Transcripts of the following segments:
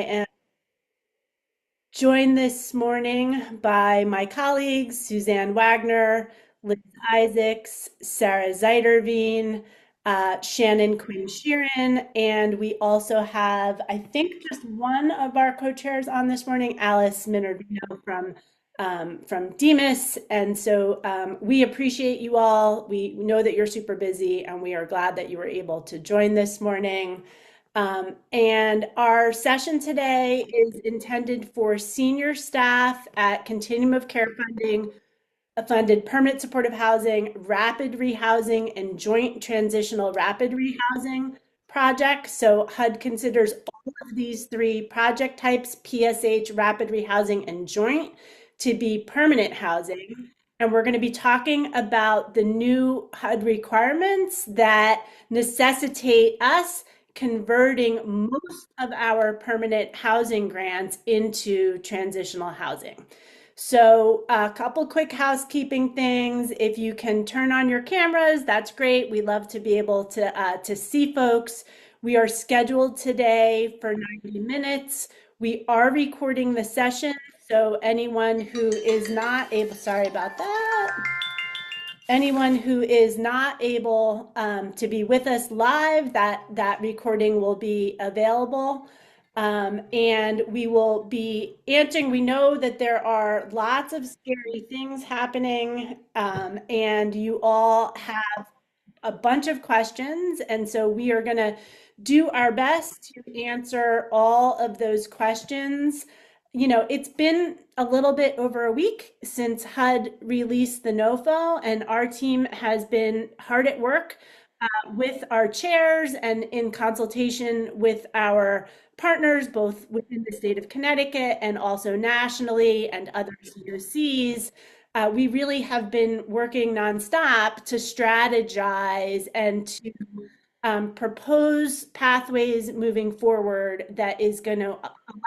am joined this morning by my colleagues, Suzanne Wagner, Liz Isaacs, Sarah Zeiderveen, Shannon Quinn Sheeran, and we also have, I think, just one of our co-chairs on this morning, Alice Minervino from Demas. And so we appreciate you all. We know that you're super busy, and we are glad that you were able to join this morning. And our session today is intended for senior staff at Continuum of Care Funding, funded permanent supportive housing, rapid rehousing, and joint transitional rapid rehousing projects. So HUD considers all of these three project types, PSH, rapid rehousing, and joint, to be permanent housing. And we're going to be talking about the new HUD requirements that necessitate us converting most of our permanent housing grants into transitional housing. So a couple quick housekeeping things. If you can turn on your cameras, that's great. We love to be able to see folks. We are scheduled today for 90 minutes. We are recording the session, so anyone who is not able, sorry about that. Anyone who is not able to be with us live, that recording will be available. And we will be answering. We know that there are lots of scary things happening, and you all have a bunch of questions. And so we are going to do our best to answer all of those questions. You know, it's been a little bit over a week since HUD released the NOFO, and our team has been hard at work with our chairs and in consultation with our partners, both within the state of Connecticut and also nationally and other CoCs. We really have been working nonstop to strategize and to propose pathways moving forward that is going to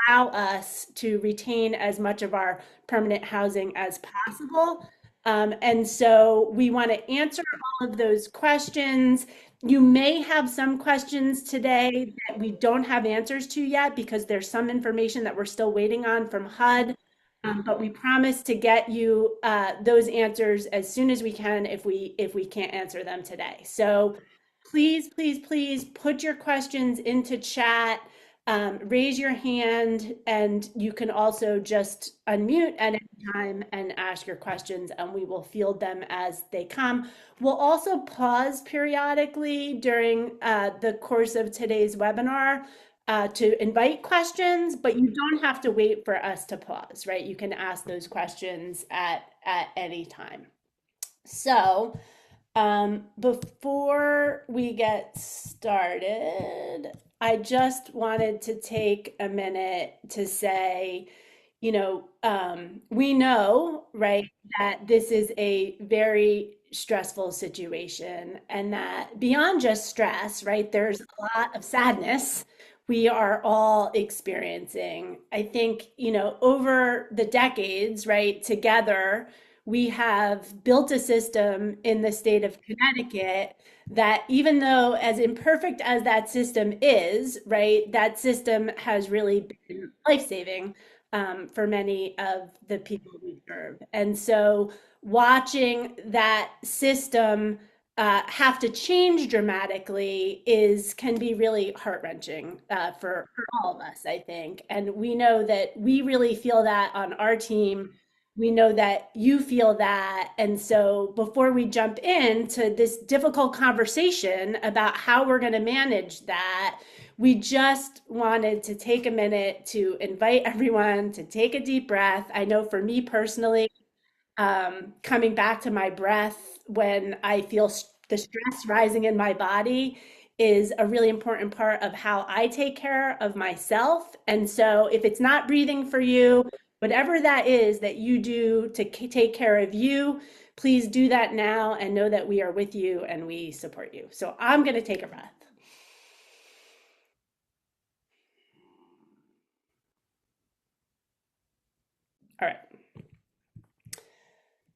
allow us to retain as much of our permanent housing as possible. And so we want to answer all of those questions. You may have some questions today that we don't have answers to yet because there's some information that we're still waiting on from HUD. But we promise to get you those answers as soon as we can if we can't answer them today. So please, please, please put your questions into chat, raise your hand, and you can also just unmute at any time and ask your questions, and we will field them as they come. We'll also pause periodically during the course of today's webinar to invite questions, but you don't have to wait for us to pause, right? You can ask those questions at any time. So, before we get started, I just wanted to take a minute to say, we know, right, that this is a very stressful situation and that beyond just stress, right, there's a lot of sadness we are all experiencing. I think, over the decades, right, together, we have built a system in the state of Connecticut that, even though as imperfect as that system is, right, that system has really been life-saving for many of the people we serve. And so watching that system have to change dramatically can be really heart-wrenching for all of us, I think. And we know that we really feel that on our team. We know that you feel that. And so before we jump into this difficult conversation about how we're going to manage that, we just wanted to take a minute to invite everyone to take a deep breath. I know for me personally, coming back to my breath when I feel the stress rising in my body is a really important part of how I take care of myself. And so if it's not breathing for you, whatever that is that you do to take care of you, please do that now and know that we are with you and we support you. So I'm going to take a breath. All right.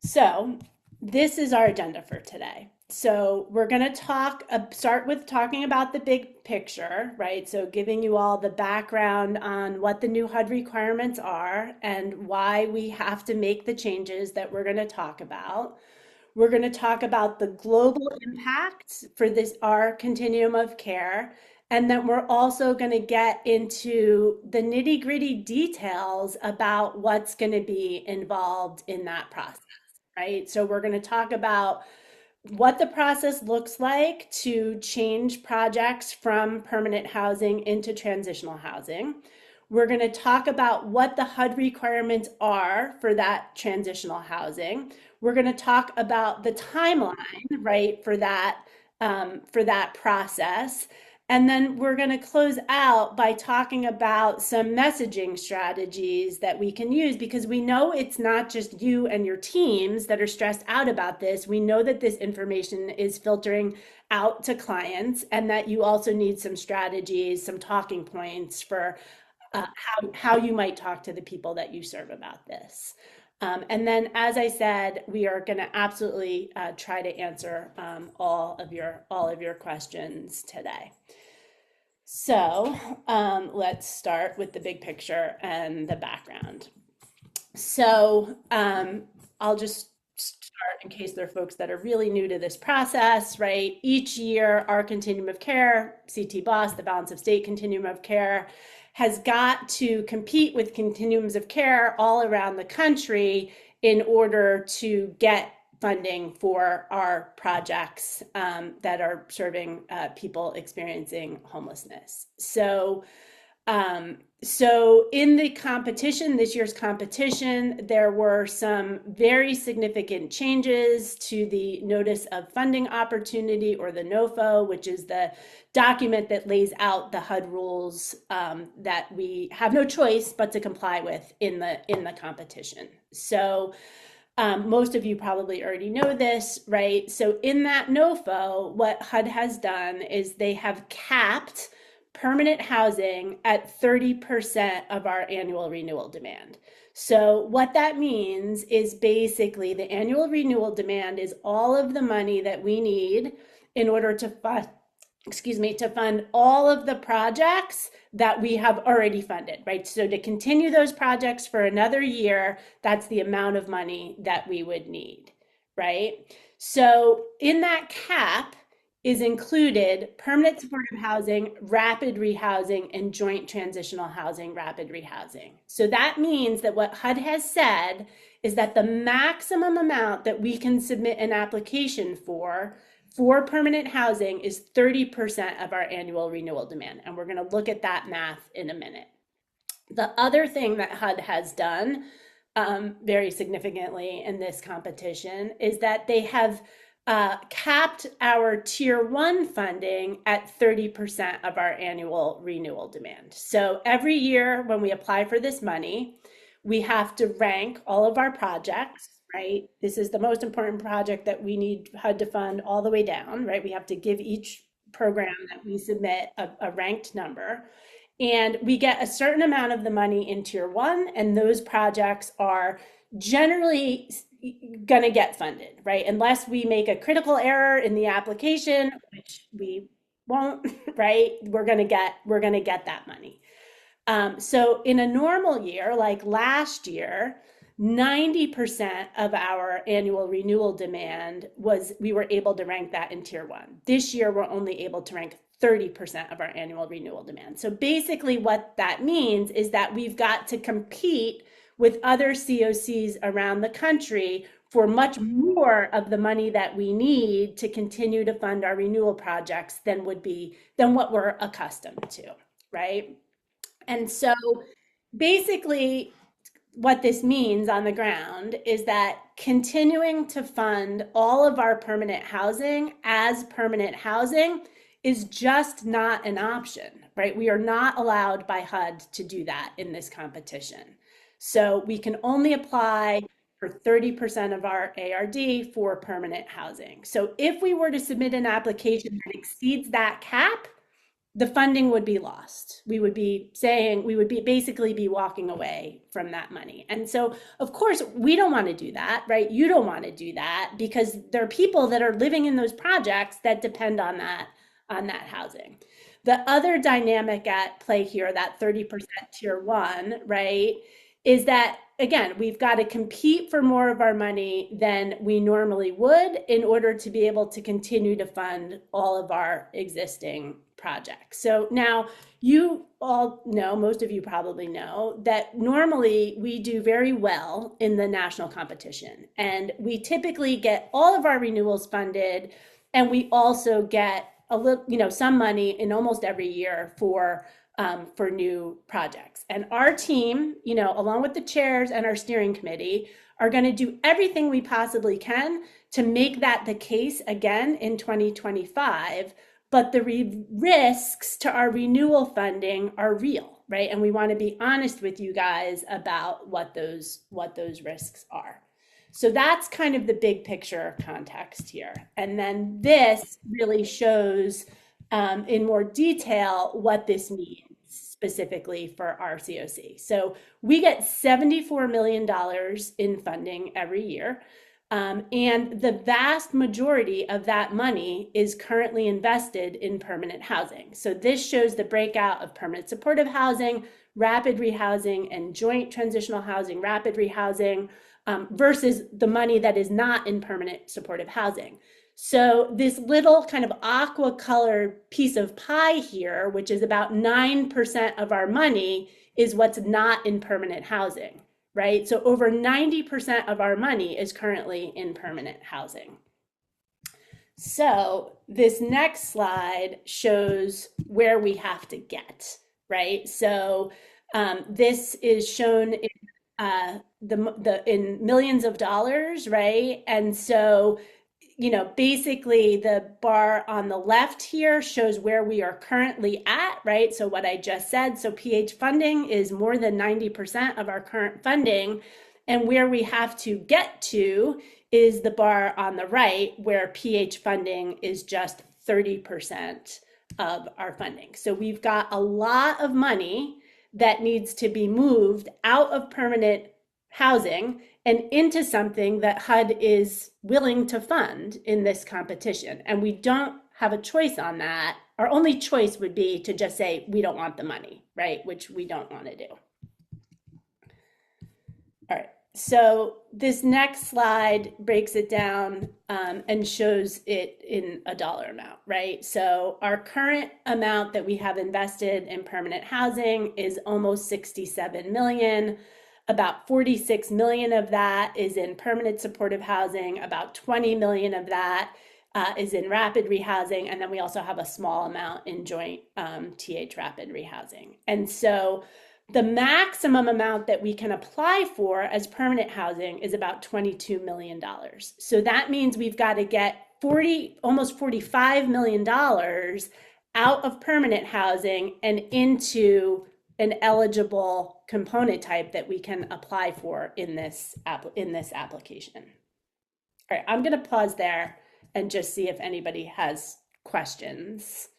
So this is our agenda for today. So we're going to start with talking about the big picture, right? So giving you all the background on what the new HUD requirements are and why we have to make the changes that we're going to talk about. We're going to talk about the global impacts for this, our continuum of care. And then we're also going to get into the nitty gritty details about what's going to be involved in that process, right? So we're going to talk about what the process looks like to change projects from permanent housing into transitional housing. We're going to talk about what the HUD requirements are for that transitional housing. We're going to talk about the timeline, right, for that process. And then we're going to close out by talking about some messaging strategies that we can use because we know it's not just you and your teams that are stressed out about this. We know that this information is filtering out to clients and that you also need some strategies, some talking points for how you might talk to the people that you serve about this. And then, as I said, we are going to absolutely try to answer all of your questions today. So let's start with the big picture and the background. So I'll just start in case there are folks that are really new to this process, right? Each year, our continuum of care, CT BOSS, the balance of state continuum of care, has got to compete with continuums of care all around the country in order to get funding for our projects that are serving people experiencing homelessness. So in the competition, this year's competition, there were some very significant changes to the Notice of Funding Opportunity, or the NOFO, which is the document that lays out the HUD rules that we have no choice but to comply with in the competition. So most of you probably already know this, right? So in that NOFO, what HUD has done is they have capped permanent housing at 30% of our annual renewal demand. So what that means is basically the annual renewal demand is all of the money that we need in order to fund, to fund all of the projects that we have already funded, right? So to continue those projects for another year, that's the amount of money that we would need, right? So in that cap is included permanent supportive housing, rapid rehousing, and joint transitional housing, rapid rehousing. So that means that what HUD has said is that the maximum amount that we can submit an application for permanent housing is 30% of our annual renewal demand. And we're going to look at that math in a minute. The other thing that HUD has done very significantly in this competition is that they have capped our tier one funding at 30% of our annual renewal demand. So every year when we apply for this money, we have to rank all of our projects, right? This is the most important project that we need HUD to fund all the way down, right? We have to give each program that we submit a ranked number. And we get a certain amount of the money in tier one, and those projects are generally going to get funded, right? Unless we make a critical error in the application, which we won't, right? We're going to get that money. So in a normal year, like last year, 90% of our annual renewal demand we were able to rank that in tier one. This year, we're only able to rank 30% of our annual renewal demand. So basically what that means is that we've got to compete with other CoCs around the country for much more of the money that we need to continue to fund our renewal projects than what we're accustomed to, right? And so basically what this means on the ground is that continuing to fund all of our permanent housing as permanent housing is just not an option, right? We are not allowed by HUD to do that in this competition. So we can only apply for 30% of our ARD for permanent housing. So if we were to submit an application that exceeds that cap, the funding would be lost. We would be saying, we would be basically be walking away from that money. And so, of course, we don't want to do that, right? You don't want to do that because there are people that are living in those projects that depend on that housing. The other dynamic at play here, that 30% tier one, right, is that again, we've got to compete for more of our money than we normally would in order to be able to continue to fund all of our existing projects. So now you all know, most of you probably know, that normally we do very well in the national competition. And we typically get all of our renewals funded, and we also get a little, some money in almost every year for new projects. And our team, along with the chairs and our steering committee, are going to do everything we possibly can to make that the case again in 2025. But the risks to our renewal funding are real, right? And we want to be honest with you guys about what those risks are. So that's kind of the big picture context here. And then this really shows in more detail what this means specifically for our CoC. So we get $74 million in funding every year. And the vast majority of that money is currently invested in permanent housing. So this shows the breakout of permanent supportive housing, rapid rehousing, and joint transitional housing, rapid rehousing, versus the money that is not in permanent supportive housing. So this little kind of aqua colored piece of pie here, which is about 9% of our money, is what's not in permanent housing, right? So over 90% of our money is currently in permanent housing. So this next slide shows where we have to get, right? So this is shown in in millions of dollars, right? And so basically the bar on the left here shows where we are currently at, right? So what I just said, so PH funding is more than 90% of our current funding. And where we have to get to is the bar on the right, where PH funding is just 30% of our funding. So we've got a lot of money that needs to be moved out of permanent housing and into something that HUD is willing to fund in this competition. And we don't have a choice on that. Our only choice would be to just say, we don't want the money, right? Which we don't want to do. All right. So this next slide breaks it down and shows it in a dollar amount, right? So our current amount that we have invested in permanent housing is almost 67 million. About 46 million of that is in permanent supportive housing. About 20 million of that is in rapid rehousing. And then we also have a small amount in joint TH rapid rehousing. And so the maximum amount that we can apply for as permanent housing is about $22 million. So that means we've got to get almost $45 million out of permanent housing and into an eligible component type that we can apply for in this application. All right, I'm going to pause there and just see if anybody has questions.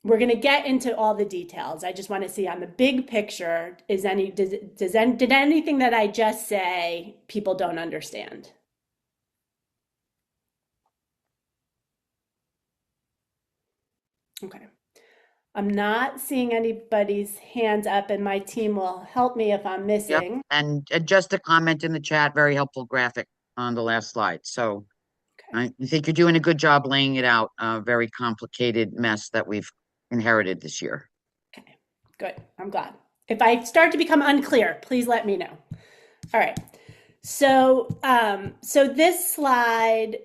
We're going to get into all the details. I just want to see on the big picture, did anything that I just say people don't understand? Okay. I'm not seeing anybody's hands up, and my team will help me if I'm missing. Yep. And just a comment in the chat, very helpful graphic on the last slide. So okay. I think you're doing a good job laying it out, a very complicated mess that we've inherited this year. Okay, good. I'm glad. If I start to become unclear, please let me know. All right. So, so this slide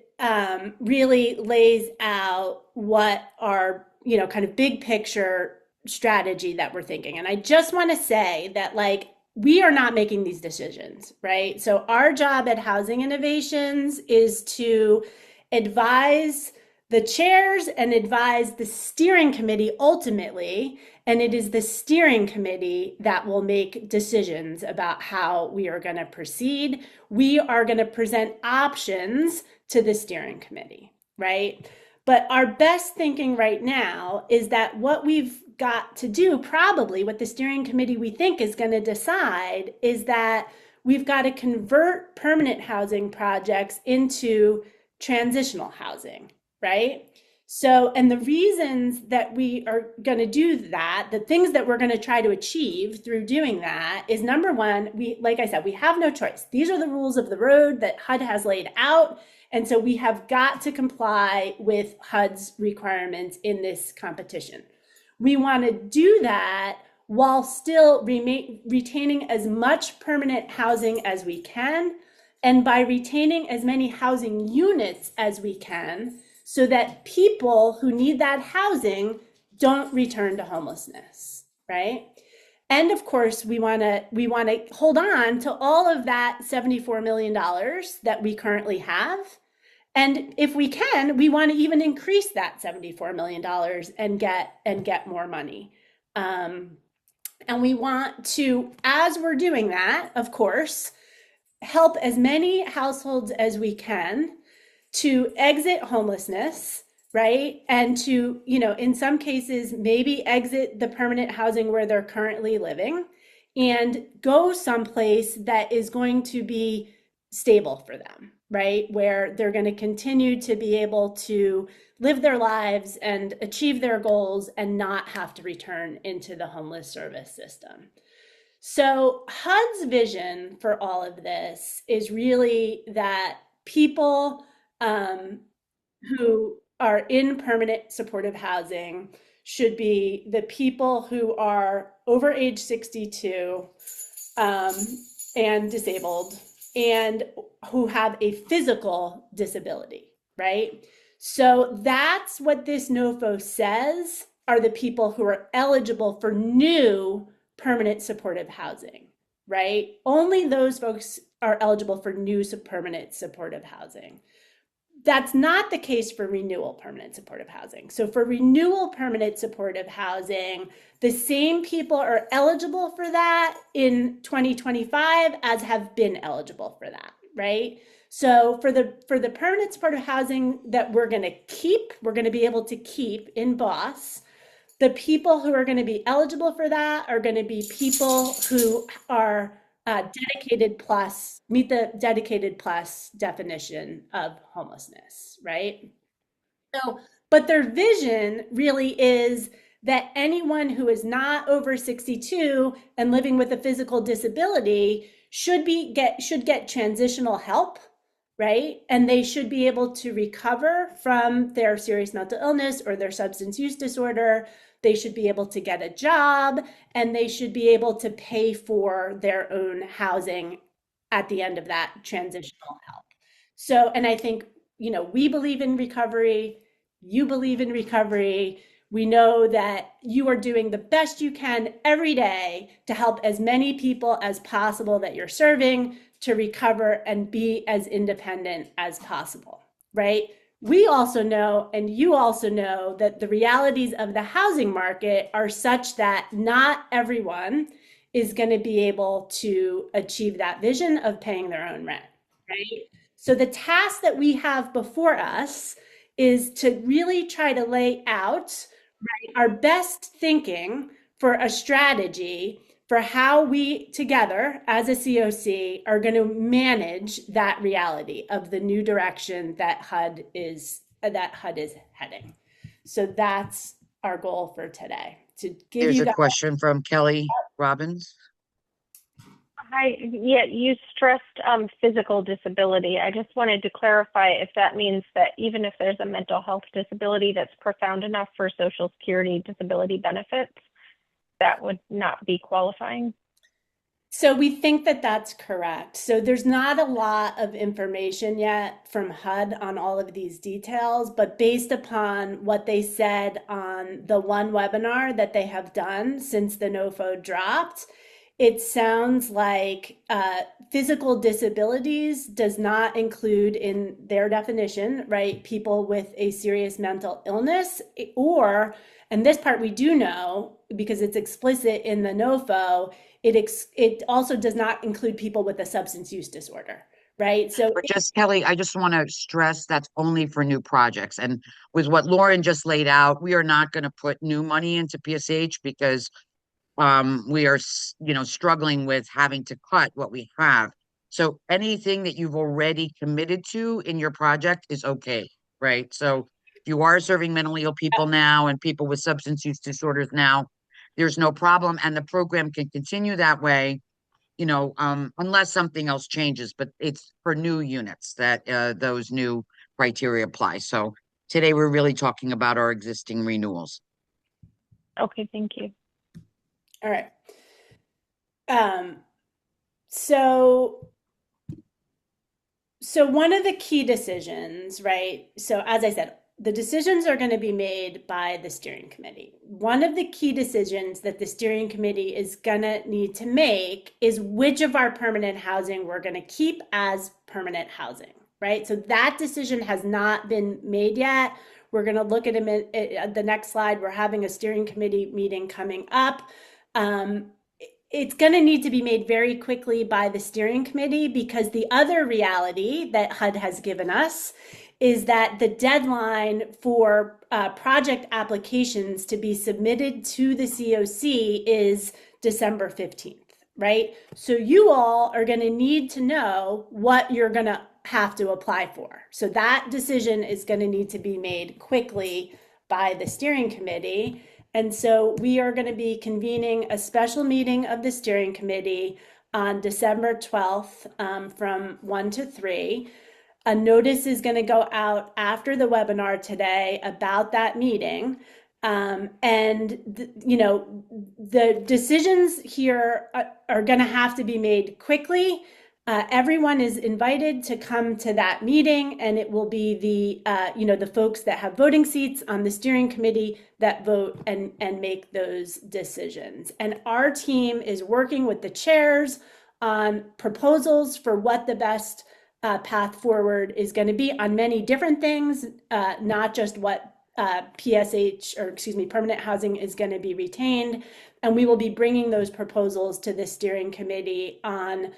really lays out what our kind of big picture strategy that we're thinking. And I just want to say that we are not making these decisions, right? So our job at Housing Innovations is to advise the chairs and advise the steering committee ultimately. And it is the steering committee that will make decisions about how we are going to proceed. We are going to present options to the steering committee, right? But our best thinking right now is that what we've got to do, probably what the steering committee we think is going to decide, is that we've got to convert permanent housing projects into transitional housing, right? So, and the reasons that we are going to do that, the things that we're going to try to achieve through doing that is number one, like I said, we have no choice. These are the rules of the road that HUD has laid out. And so we have got to comply with HUD's requirements in this competition. We want to do that while still retaining as much permanent housing as we can, and by retaining as many housing units as we can, so that people who need that housing don't return to homelessness, right? And of course, we want to hold on to all of that $74 million that we currently have. And if we can, we want to even increase that $74 million and get more money. And we want to, as we're doing that, of course, help as many households as we can to exit homelessness, right? And to, in some cases, maybe exit the permanent housing where they're currently living and go someplace that is going to be stable for them, right? Where they're going to continue to be able to live their lives and achieve their goals and not have to return into the homeless service system. So HUD's vision for all of this is really that people who are in permanent supportive housing should be the people who are over age 62 um, and disabled and who have a physical disability, right? So that's what this NOFO says are the people who are eligible for new permanent supportive housing, right? Only those folks are eligible for new permanent supportive housing. That's not the case for renewal permanent supportive housing. So for renewal permanent supportive housing, the same people are eligible for that in 2025 as have been eligible for that, right? So for the permanent supportive housing that we're going to be able to keep in BOSS, the people who are going to be eligible for that are going to be people who are dedicated plus, meet the dedicated plus definition of homelessness, right? So, but their vision really is that anyone who is not over 62 and living with a physical disability should get transitional help, right? And they should be able to recover from their serious mental illness or their substance use disorder. They should be able to get a job and they should be able to pay for their own housing at the end of that transitional help. So, and I think, we believe in recovery, you believe in recovery. We know that you are doing the best you can every day to help as many people as possible that you're serving to recover and be as independent as possible, right? We also know, and you also know, that the realities of the housing market are such that not everyone is going to be able to achieve that vision of paying their own rent, right? So the task that we have before us is to really try to lay out, right, our best thinking for a strategy for how we together as a CoC are going to manage that reality of the new direction that HUD is heading. So that's our goal for today, to give There's you a guys. question from Kelly Robbins. Hi, yeah, you stressed physical disability. I just wanted to clarify if that means that even if there's a mental health disability that's profound enough for Social Security disability benefits, that would not be qualifying. So we think that that's correct. So there's not a lot of information yet from HUD on all of these details, but based upon what they said on the one webinar that they have done since the NOFO dropped, it sounds like physical disabilities does not include in their definition, right, people with a serious mental illness or, and this part we do know because it's explicit in the NOFO, it also does not include people with a substance use disorder, right? So But just Kelly, I just want to stress that's only for new projects. And with what Lauren just laid out, we are not going to put new money into PSH because we are, struggling with having to cut what we have. So anything that you've already committed to in your project is okay, right? So if you are serving mentally ill people now and people with substance use disorders now, there's no problem, and the program can continue that way, unless something else changes. But it's for new units that those new criteria apply. So today we're really talking about our existing renewals. Okay, thank you. all right. So one of the key decisions, right? So as I said, the decisions are going to be made by the steering committee. One of the key decisions that the steering committee is going to need to make is which of our permanent housing we're going to keep as permanent housing, right? So that decision has not been made yet. We're going to look at the next slide. We're having a steering committee meeting coming up. It's going to need to be made very quickly by the steering committee, because the other reality that HUD has given us is that the deadline for project applications to be submitted to the CoC is December 15th, right? So you all are going to need to know what you're going to have to apply for. So that decision is going to need to be made quickly by the steering committee. And so we are going to be convening a special meeting of the steering committee on December 12th from 1 to 3. A notice is going to go out after the webinar today about that meeting. The decisions here are going to have to be made quickly. Everyone is invited to come to that meeting, and it will be the folks that have voting seats on the steering committee that vote and make those decisions. And our team is working with the chairs on proposals for what the best path forward is going to be on many different things, not just what permanent housing is going to be retained. And we will be bringing those proposals to the steering committee on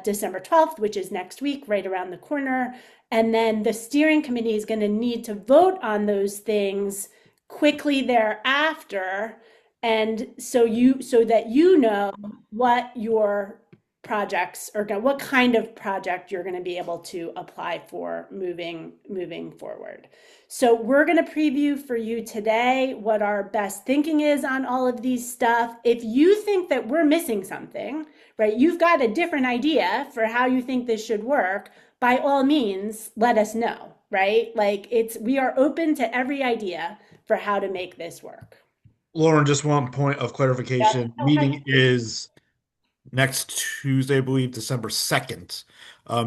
December 12th, which is next week, right around the corner. And then the steering committee is going to need to vote on those things quickly thereafter. And so that you know what your projects are going, what kind of project you're going to be able to apply for moving forward. So we're going to preview for you today what our best thinking is on all of these stuff. If you think that we're missing something, right, you've got a different idea for how you think this should work, by all means, let us know, right? We are open to every idea for how to make this work. Lauren, just one point of clarification. Yeah. Meeting is next Tuesday, I believe, December 2nd.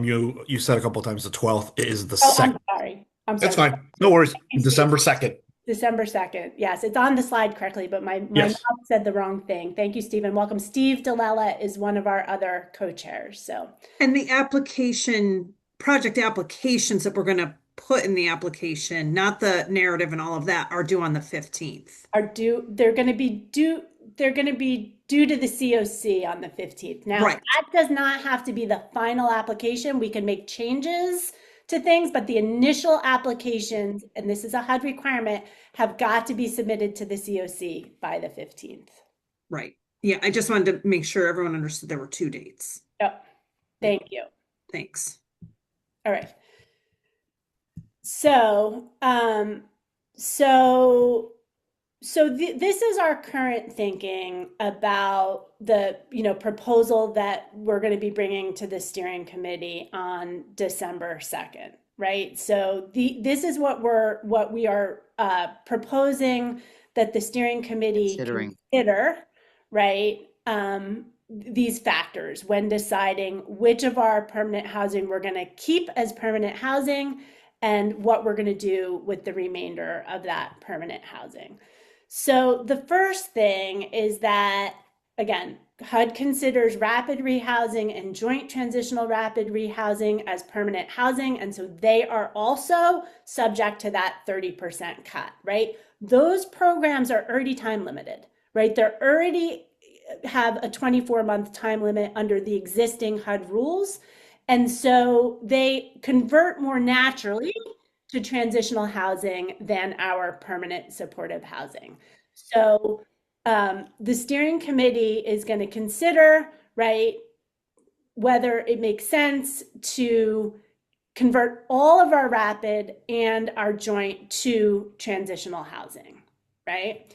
You said a couple of times the 12th. It is the 2nd. I'm sorry. That's fine. No worries. December 2nd. December 2nd. Yes, it's on the slide correctly, but my Yes. mom said the wrong thing. Thank you, Stephen. Welcome. Steve DeLella is one of our other co-chairs. And the project applications that we're going to put in the application, not the narrative and all of that, are due on the 15th. They're going to be due to the CoC on the 15th. Now, right. That does not have to be the final application. We can make changes to things, but the initial applications, and this is a HUD requirement, have got to be submitted to the CoC by the 15th. Right. Yeah, I just wanted to make sure everyone understood there were 2 dates. Yep. Thank you. Thanks. All right. This is our current thinking about the proposal that we're going to be bringing to the steering committee on December 2nd, right? So this is what we are proposing that the steering committee consider, right? These factors when deciding which of our permanent housing we're going to keep as permanent housing and what we're going to do with the remainder of that permanent housing. So the first thing is that, again, HUD considers rapid rehousing and joint transitional rapid rehousing as permanent housing. And so they are also subject to that 30% cut, right? Those programs are already time limited, right? They're already have a 24-month time limit under the existing HUD rules. And so they convert more naturally to transitional housing than our permanent supportive housing. So the steering committee is going to consider, right, whether it makes sense to convert all of our rapid and our joint to transitional housing, right?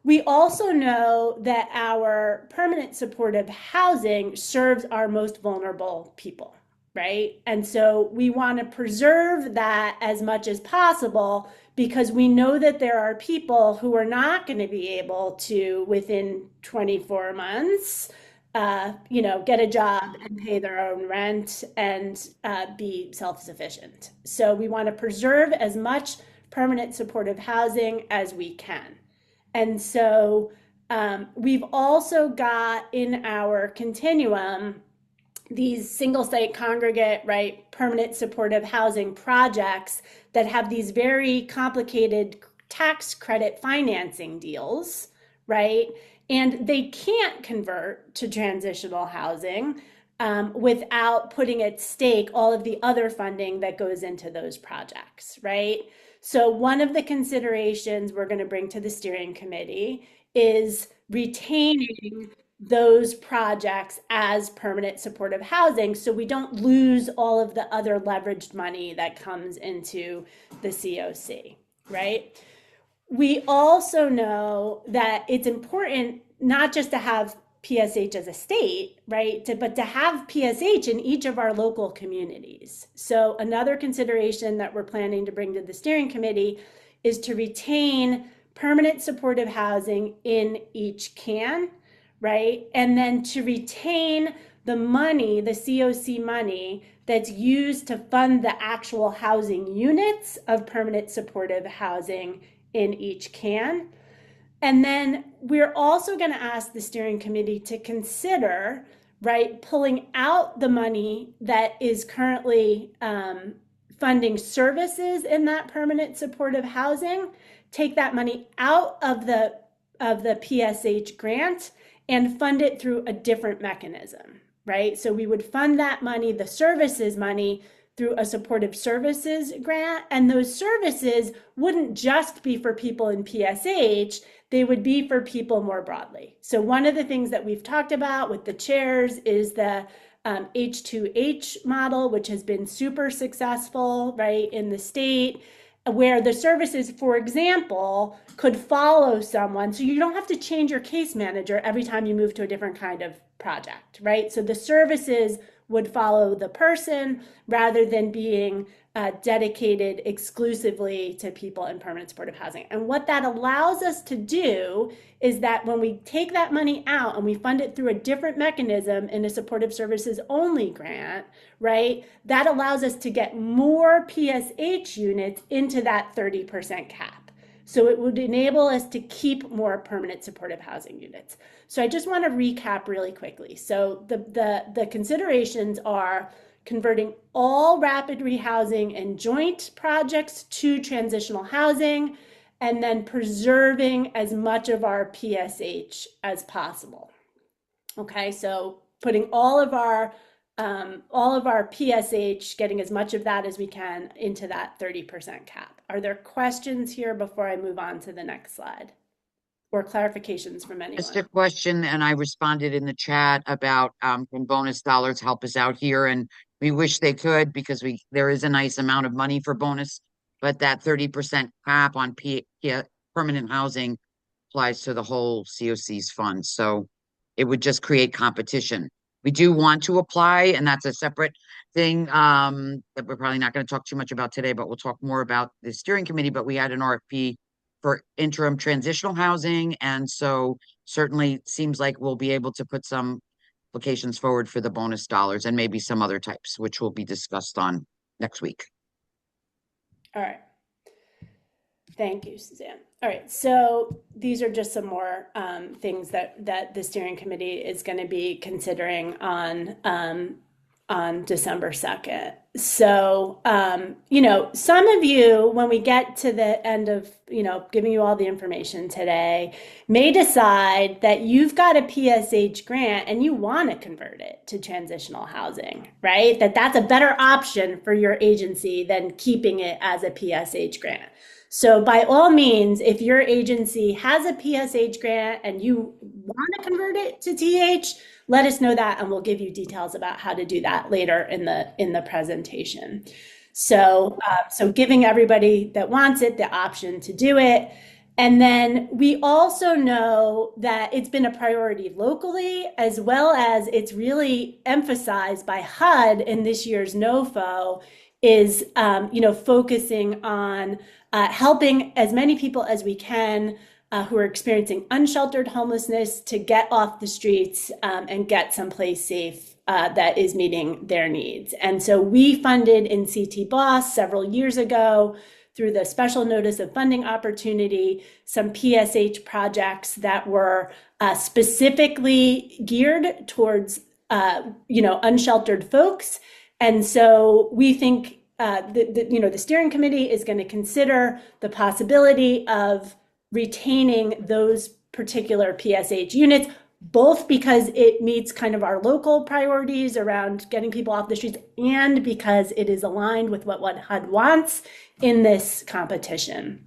We also know that our permanent supportive housing serves our most vulnerable people, right? And so we want to preserve that as much as possible because we know that there are people who are not going to be able to, within 24 months, get a job and pay their own rent and be self-sufficient. So we want to preserve as much permanent supportive housing as we can. And so we've also got in our continuum these single site congregate, right, permanent supportive housing projects that have these very complicated tax credit financing deals, right? And they can't convert to transitional housing without putting at stake all of the other funding that goes into those projects, right? So, one of the considerations we're going to bring to the steering committee is retaining those projects as permanent supportive housing so we don't lose all of the other leveraged money that comes into the CoC, right? We also know that it's important not just to have PSH as a state, right, but to have PSH in each of our local communities. So another consideration that we're planning to bring to the steering committee is to retain permanent supportive housing in each CAN, right? And then to retain the money, the CoC money that's used to fund the actual housing units of permanent supportive housing in each CAN. And then we're also going to ask the steering committee to consider, right, pulling out the money that is currently funding services in that permanent supportive housing, take that money out of the PSH grant and fund it through a different mechanism, right? So we would fund that money, the services money, through a supportive services grant. And those services wouldn't just be for people in PSH, they would be for people more broadly. So one of the things that we've talked about with the chairs is the H2H model, which has been super successful, right, in the state, where the services, for example, could follow someone. So you don't have to change your case manager every time you move to a different kind of project, right? So the services would follow the person rather than being dedicated exclusively to people in permanent supportive housing. And what that allows us to do is that when we take that money out and we fund it through a different mechanism in a supportive services only grant, right, that allows us to get more PSH units into that 30% cap. So it would enable us to keep more permanent supportive housing units. So I just want to recap really quickly. So the considerations are converting all rapid rehousing and joint projects to transitional housing, and then preserving as much of our PSH as possible. Okay, so putting all of our PSH, getting as much of that as we can into that 30% cap. Are there questions here before I move on to the next slide? Or clarifications from Just a anyone? question, and I responded in the chat about can bonus dollars help us out here, and we wish they could because there is a nice amount of money for bonus, but that 30% cap on permanent housing applies to the whole CoC's fund, so it would just create competition. We do want to apply, and that's a separate thing that we're probably not going to talk too much about today, but we'll talk more about the steering committee. But we had an RFP for interim transitional housing, and so certainly seems like we'll be able to put some applications forward for the bonus dollars and maybe some other types, which will be discussed on next week. All right. Thank you, Suzanne. All right, so these are just some more things that the steering committee is going to be considering on December 2nd. So, some of you, when we get to the end of, giving you all the information today, may decide that you've got a PSH grant and you want to convert it to transitional housing, right? That's a better option for your agency than keeping it as a PSH grant. So by all means, if your agency has a PSH grant and you want to convert it to TH, let us know that and we'll give you details about how to do that later in the presentation. So giving everybody that wants it the option to do it. And then we also know that it's been a priority locally, as well as it's really emphasized by HUD in this year's NOFO, is focusing on helping as many people as we can who are experiencing unsheltered homelessness to get off the streets and get someplace safe that is meeting their needs. And so we funded in CT BOSS several years ago through the special notice of funding opportunity some PSH projects that were specifically geared towards unsheltered folks. And so we think the steering committee is going to consider the possibility of retaining those particular PSH units, both because it meets kind of our local priorities around getting people off the streets and because it is aligned with what HUD wants in this competition.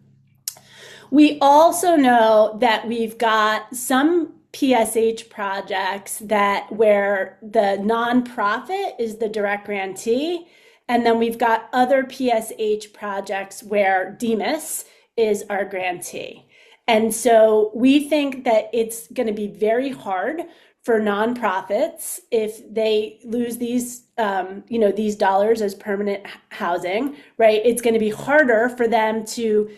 We also know that we've got some PSH projects where the nonprofit is the direct grantee, and then we've got other PSH projects where DEMIS is our grantee. And so we think that it's going to be very hard for nonprofits if they lose these dollars as permanent housing, right? It's going to be harder for them to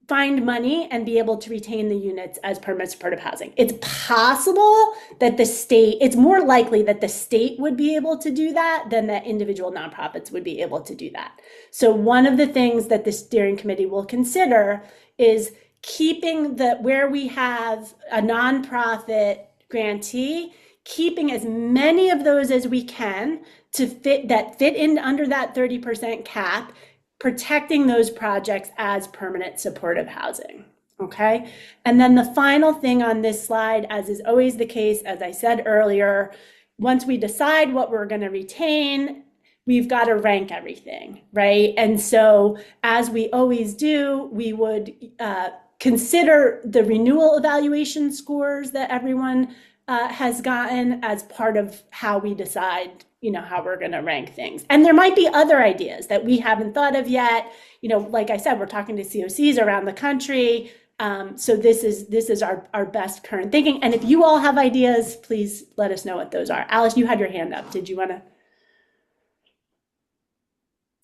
find money and be able to retain the units as permanent supportive housing. It's possible that it's more likely that the state would be able to do that than that individual nonprofits would be able to do that. So one of the things that the steering committee will consider is keeping where we have a nonprofit grantee, keeping as many of those as we can to fit in under that 30% cap, protecting those projects as permanent supportive housing. Okay. And then the final thing on this slide, as is always the case, as I said earlier, once we decide what we're going to retain, we've got to rank everything, right? And so as we always do, we would consider the renewal evaluation scores that everyone has gotten as part of how we decide, how we're going to rank things. And there might be other ideas that we haven't thought of yet. Like I said, we're talking to CoCs around the country. So this is our best current thinking. And if you all have ideas, please let us know what those are. Alice, you had your hand up. Did you want to?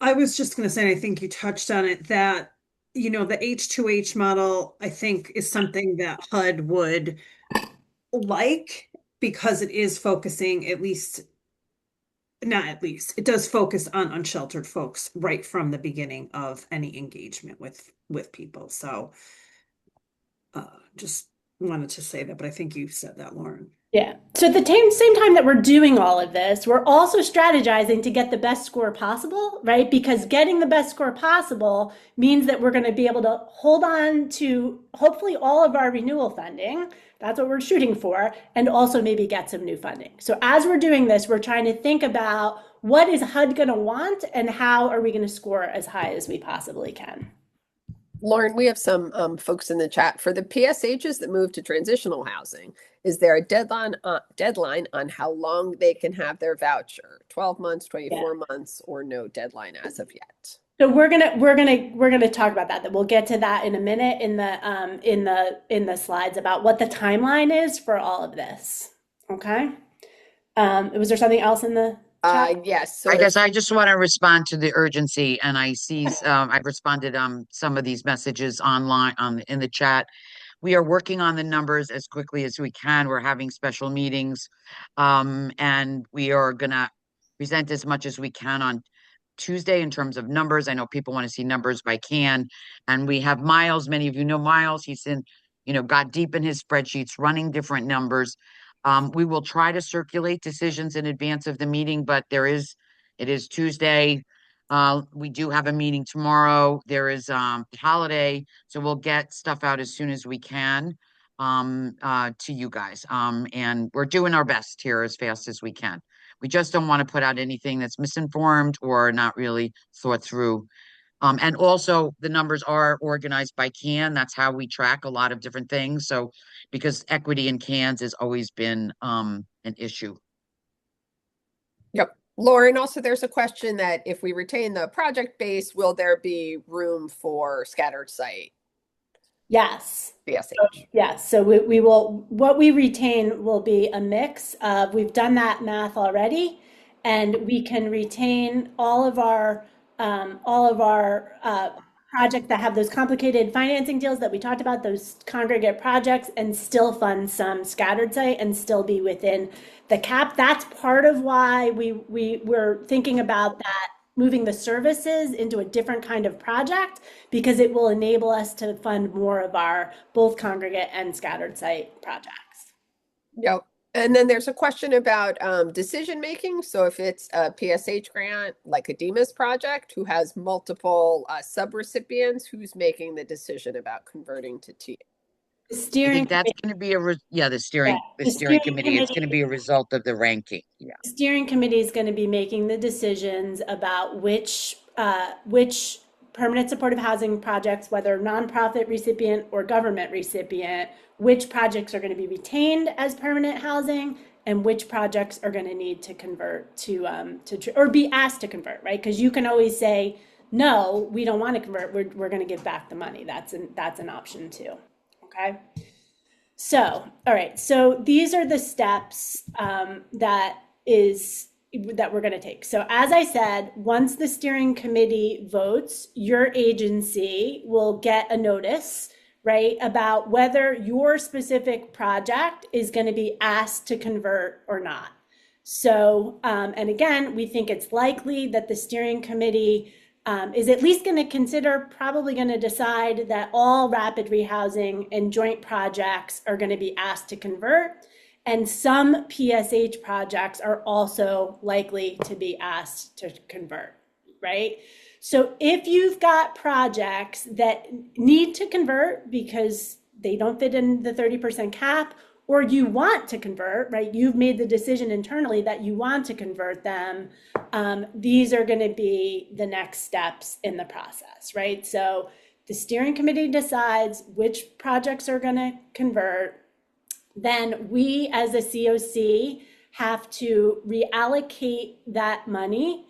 I was just going to say, I think you touched on it, that the H2H model, I think, is something that HUD would like because it is focusing, it does focus on unsheltered folks right from the beginning of any engagement with people. So just wanted to say that, but I think you said that, Lauren. Yeah. So at the same time that we're doing all of this, we're also strategizing to get the best score possible, right? Because getting the best score possible means that we're going to be able to hold on to hopefully all of our renewal funding. That's what we're shooting for, and also maybe get some new funding. So as we're doing this, we're trying to think about what is HUD going to want and how are we going to score as high as we possibly can. Lauren, we have some folks in the chat. For the PSHs that move to transitional housing, is there a deadline on how long they can have their voucher? 12 months, 24 months, or no deadline as of yet? So we're gonna talk about that. We'll get to that in a minute in the slides about what the timeline is for all of this. Okay. Was there something else in the chat? Yes. So I guess I just want to respond to the urgency, and I see I've responded some of these messages online in the chat. We are working on the numbers as quickly as we can. We're having special meetings, and we are gonna present as much as we can on Tuesday in terms of numbers. I know people want to see numbers by CAN, and we have Miles. Many of you know Miles. He's got deep in his spreadsheets, running different numbers. We will try to circulate decisions in advance of the meeting, but it is Tuesday. We do have a meeting tomorrow. There is a holiday, so we'll get stuff out as soon as we can to you guys. And we're doing our best here as fast as we can. We just don't want to put out anything that's misinformed or not really thought through. And also the numbers are organized by CAN. That's how we track a lot of different things. So because equity in CANs has always been an issue. Yep. Lauren, also there's a question that if we retain the project base, will there be room for scattered site Yes. PSH? Yes. So we will, what we retain will be a mix of, we've done that math already, and we can retain all of our projects that have those complicated financing deals that we talked about, those congregate projects, and still fund some scattered site and still be within the cap. That's part of why we're thinking about that, moving the services into a different kind of project, because it will enable us to fund more of our both congregate and scattered site projects. Yep. And then there's a question about decision making. So if it's a PSH grant, like a DEMAS project, who has multiple subrecipients, who's making the decision about converting to T? The I steering think that's committee, going to be the yeah, steering committee. It's going to be a result of the ranking. Yeah. the steering committee is going to be making the decisions about which permanent supportive housing projects, whether nonprofit recipient or government recipient, which projects are going to be retained as permanent housing and which projects are going to need to convert or be asked to convert, right? Because you can always say, no, we don't want to convert. We're going to give back the money. That's an option too. Okay. So, all right. So these are the steps that we're going to take. So as I said, once the steering committee votes, your agency will get a notice, right, about whether your specific project is going to be asked to convert or not. So, and again, we think it's likely that the steering committee is at least going to consider, probably going to decide that all rapid rehousing and joint projects are going to be asked to convert. And some PSH projects are also likely to be asked to convert, right? So if you've got projects that need to convert because they don't fit in the 30% cap, or you want to convert, right? You've made the decision internally that you want to convert them. These are going to be the next steps in the process, right? So the steering committee decides which projects are going to convert. Then we as a CoC have to reallocate that money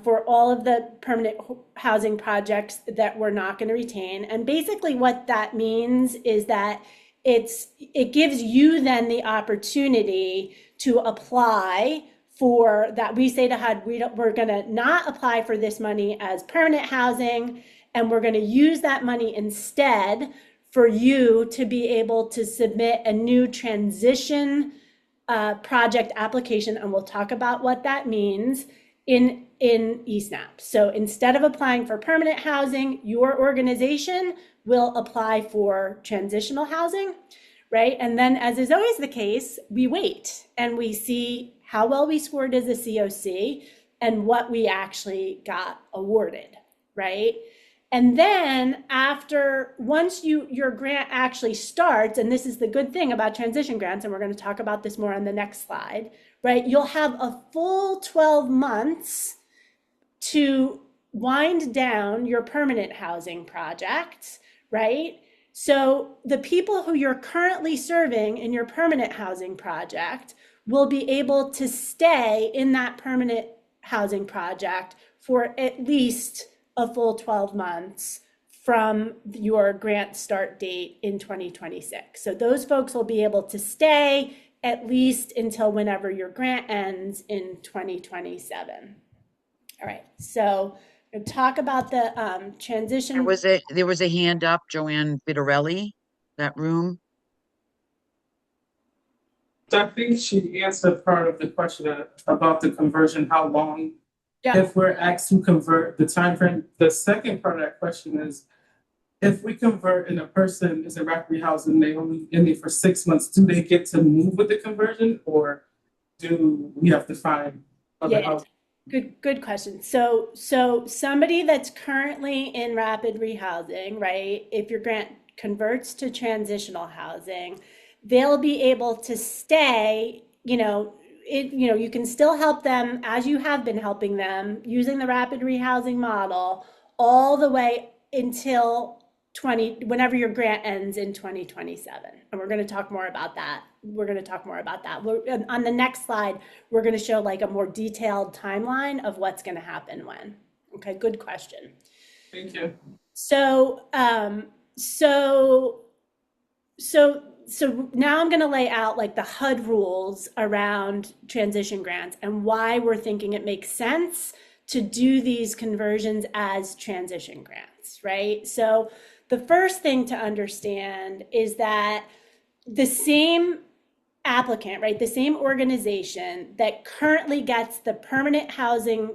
for all of the permanent housing projects that we're not going to retain. And basically what that means is that it gives you then the opportunity to apply for that. We say to HUD, we're going to not apply for this money as permanent housing, and we're going to use that money instead for you to be able to submit a new transition project application, and we'll talk about what that means in eSNAP. So instead of applying for permanent housing, your organization will apply for transitional housing, right? And then, as is always the case, we wait and we see how well we scored as a CoC and what we actually got awarded, right? And then once your grant actually starts, and this is the good thing about transition grants, and we're going to talk about this more on the next slide, right? You'll have a full 12 months to wind down your permanent housing projects, right? So the people who you're currently serving in your permanent housing project will be able to stay in that permanent housing project for at least a full 12 months from your grant start date in 2026. So those folks will be able to stay at least until whenever your grant ends in 2027. All right, so we'll talk about the transition. There was a hand up, Joanne Vitarelli, that room. So I think she answered part of the question about the conversion, how long, Yeah. if we're asked to convert, the time frame. The second part of that question is, if we convert and a person is in rapid housing, they only in there for 6 months, do they get to move with the conversion, or do we have to find other housing? Good question. So somebody that's currently in rapid rehousing, right? If your grant converts to transitional housing, they'll be able to stay, you can still help them as you have been helping them using the rapid rehousing model all the way until whenever your grant ends in 2027. And we're going to talk more about that. On the next slide, we're going to show like a more detailed timeline of what's going to happen when. Okay, good question. Thank you. So, so, so now I'm going to lay out like the HUD rules around transition grants and why we're thinking it makes sense to do these conversions as transition grants, right? So the first thing to understand is that the same applicant, right, the same organization that currently gets the permanent housing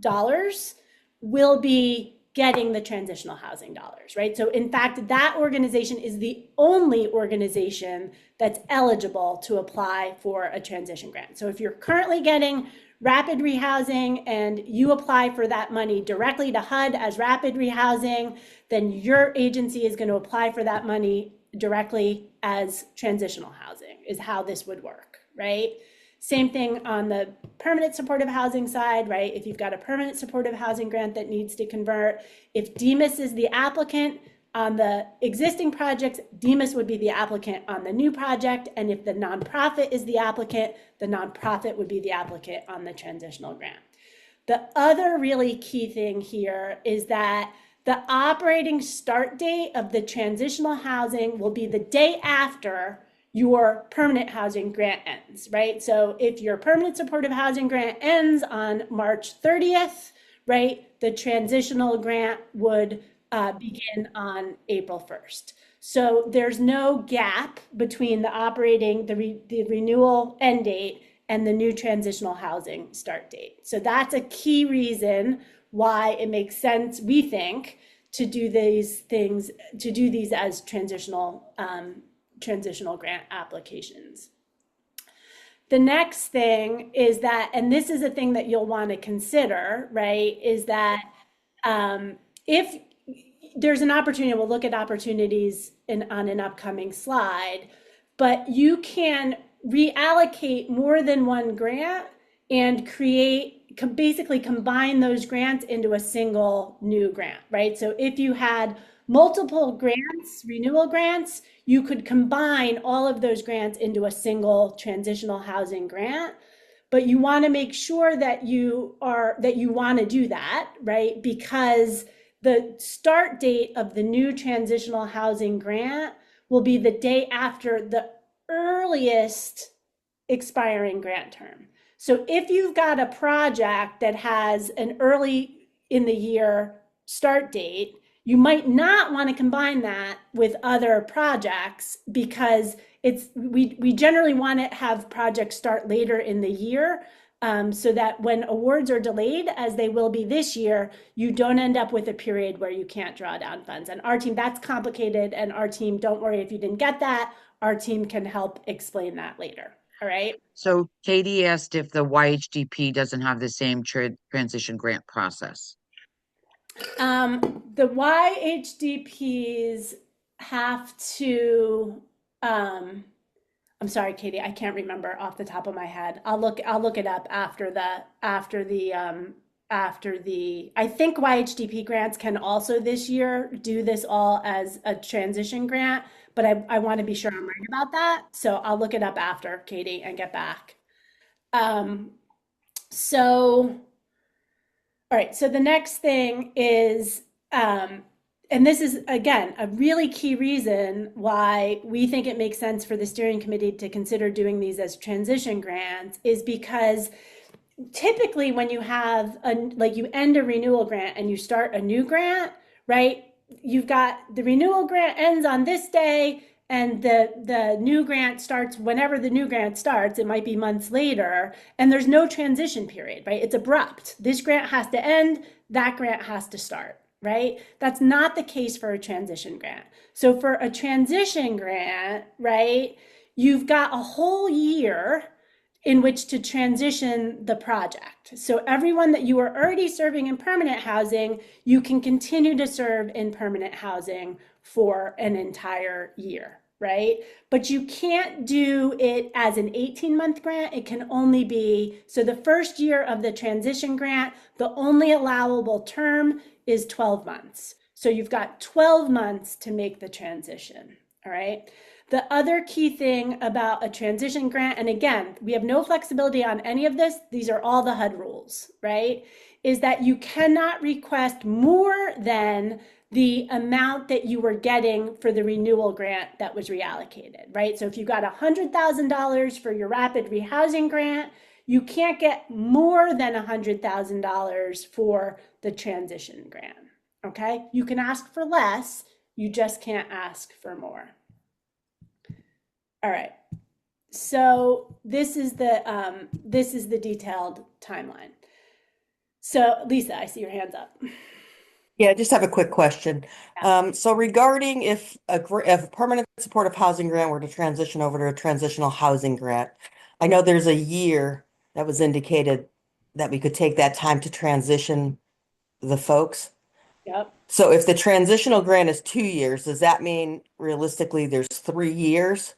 dollars will be getting the transitional housing dollars, right? So in fact, that organization is the only organization that's eligible to apply for a transition grant. So if you're currently getting rapid rehousing and you apply for that money directly to HUD as rapid rehousing, then your agency is going to apply for that money directly as transitional housing, is how this would work, right? Same thing on the permanent supportive housing side, right? If you've got a permanent supportive housing grant that needs to convert, if DEMIS is the applicant on the existing projects, DEMIS would be the applicant on the new project. And if the nonprofit is the applicant, the nonprofit would be the applicant on the transitional grant. The other really key thing here is that the operating start date of the transitional housing will be the day after your permanent housing grant ends, right? So if your permanent supportive housing grant ends on March 30th, right, the transitional grant would begin on April 1st. So there's no gap between the renewal end date and the new transitional housing start date. So that's a key reason why it makes sense, we think, to do these as transitional grant applications. The next thing is that, and this is a thing that you'll want to consider, right, is that if there's an opportunity, we'll look at opportunities on an upcoming slide, but you can reallocate more than one grant and basically combine those grants into a single new grant, right? So if you had multiple grants, renewal grants, you could combine all of those grants into a single transitional housing grant. But you want to make sure that you want to do that, right? Because the start date of the new transitional housing grant will be the day after the earliest expiring grant term. So if you've got a project that has an early in the year start date, you might not want to combine that with other projects because we generally want to have projects start later in the year, so that when awards are delayed, as they will be this year, you don't end up with a period where you can't draw down funds. And our team, that's complicated, and our team, don't worry if you didn't get that, our team can help explain that later. All right. So Katie asked if the YHDP doesn't have the same transition grant process. The YHDPs have to, I'm sorry, Katie, I can't remember off the top of my head. I'll look it up after I think YHDP grants can also this year do this all as a transition grant, but I want to be sure I'm right about that. So I'll look it up after, Katie, and get back. All right, so the next thing is, and this is, again, a really key reason why we think it makes sense for the steering committee to consider doing these as transition grants, is because typically when you have you end a renewal grant and you start a new grant, right? You've got the renewal grant ends on this day and the new grant starts whenever the new grant starts. It might be months later, and there's no transition period, right? It's abrupt. This grant has to end, that grant has to start, right? That's not the case for a transition grant. So for a transition grant, right, you've got a whole year in which to transition the project. So everyone that you are already serving in permanent housing, you can continue to serve in permanent housing for an entire year, right? But you can't do it as an 18-month grant. It can only be, so the first year of the transition grant, the only allowable term is 12 months. So you've got 12 months to make the transition, all right? The other key thing about a transition grant, and again, we have no flexibility on any of this, these are all the HUD rules, right? Is that you cannot request more than the amount that you were getting for the renewal grant that was reallocated, right? So if you got $100,000 for your rapid rehousing grant, you can't get more than $100,000 for the transition grant, okay? You can ask for less, you just can't ask for more. All right, so this is the detailed timeline. So Lisa, I see your hands up. Yeah, I just have a quick question. So regarding if a permanent supportive housing grant were to transition over to a transitional housing grant, I know there's a year that was indicated that we could take that time to transition the folks. Yep. So if the transitional grant is 2 years, does that mean realistically there's 3 years?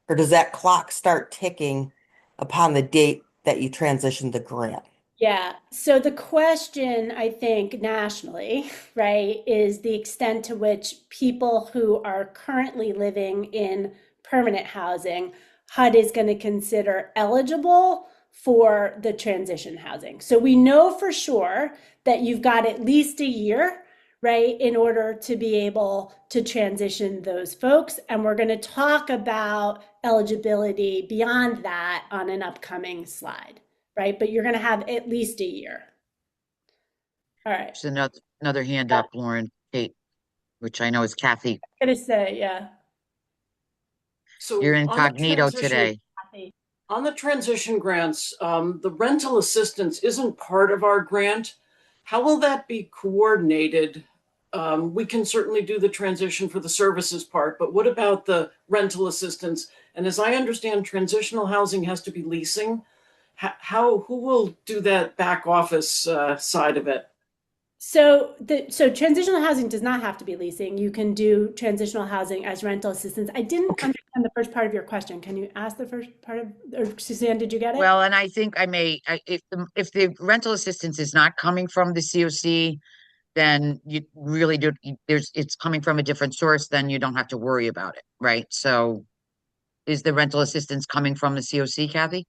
Or does that clock start ticking upon the date that you transition the grant? Yeah. So the question, I think, nationally, right, is the extent to which people who are currently living in permanent housing, HUD is going to consider eligible for the transition housing. So we know for sure that you've got at least a year, right, in order to be able to transition those folks. And we're going to talk about eligibility beyond that on an upcoming slide. Right? But you're going to have at least a year. All right. There's another hand up, Lauren, Kate, which I know is Kathy. I'm going to say, yeah. So You're on the incognito transition, today. on the transition grants, the rental assistance isn't part of our grant. How will that be coordinated? We can certainly do the transition for the services part, but what about the rental assistance? And as I understand, transitional housing has to be leasing. Who will do that back office side of it? So transitional housing does not have to be leasing. You can do transitional housing as rental assistance. I didn't understand the first part of your question. Can you ask the first part of, or Suzanne, did you get it? Well, and I think if the rental assistance is not coming from the CoC, then you really do, it's coming from a different source, then you don't have to worry about it, right? So is the rental assistance coming from the CoC, Kathy?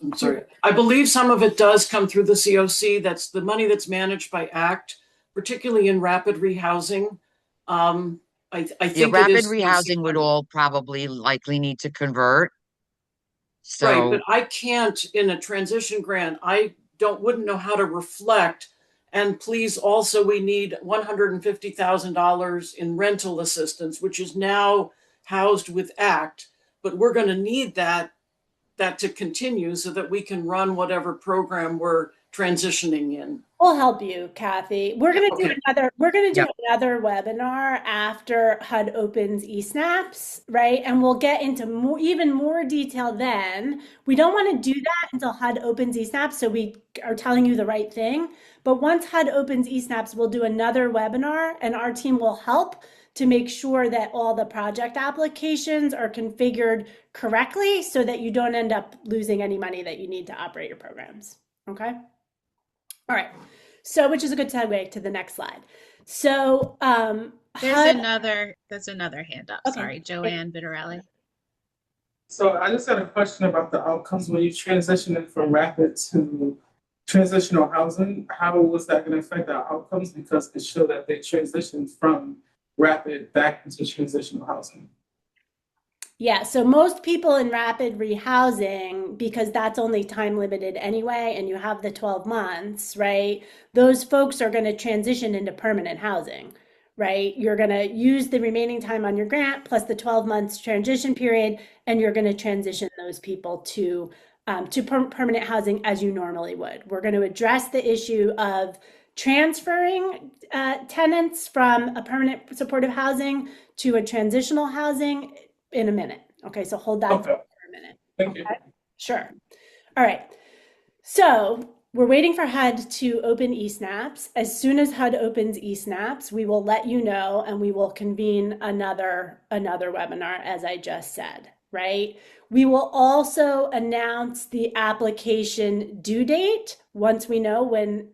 I'm sorry. I believe some of it does come through the CoC. That's the money that's managed by ACT, particularly in rapid rehousing. I think rapid it is rehousing would all probably likely need to convert. So right, but I can't in a transition grant. Wouldn't know how to reflect. And please, also, we need $150,000 in rental assistance, which is now housed with ACT. But we're going to need that to continue so that we can run whatever program we're transitioning in. We'll help you, Kathy. We're going to do another webinar after HUD opens eSnaps, right? And we'll get into even more detail then. We don't want to do that until HUD opens eSnaps, so we are telling you the right thing. But once HUD opens eSnaps, we'll do another webinar, and our team will help to make sure that all the project applications are configured correctly so that you don't end up losing any money that you need to operate your programs, okay? All right, so which is a good segue to the next slide. So there's another hand up. Okay. Sorry, Joanne Bitterelli. So I just got a question about the outcomes when you transitioning from rapid to transitional housing. How was that going to affect our outcomes? Because it showed that they transitioned from rapid back into transitional housing. Yeah, so most people in rapid rehousing, because that's only time limited anyway, and you have the 12 months, right? Those folks are going to transition into permanent housing, right? You're going to use the remaining time on your grant plus the 12 months transition period, and you're going to transition those people to permanent housing as you normally would. We're going to address the issue of transferring tenants from a permanent supportive housing to a transitional housing in a minute. Okay, so hold that Okay, for a minute. thank you. Okay, sure. All right. So we're waiting for HUD to open eSnaps. As soon as HUD opens eSnaps, we will let you know, and we will convene another webinar, as I just said, right? We will also announce the application due date once we know when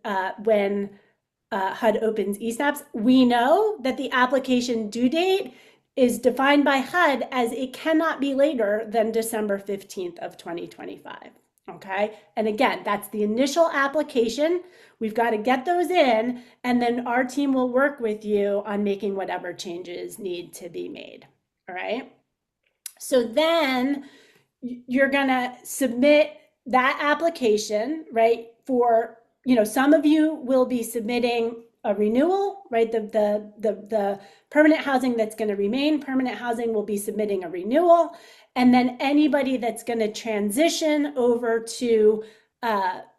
HUD opens eSnaps. We know that the application due date is defined by HUD as it cannot be later than December 15th of 2025. Okay. And again, that's the initial application. We've got to get those in, and then our team will work with you on making whatever changes need to be made. All right. So then you're going to submit that application, right? For, some of you will be submitting a renewal, right? The permanent housing that's going to remain permanent housing will be submitting a renewal. And then anybody that's going to transition over to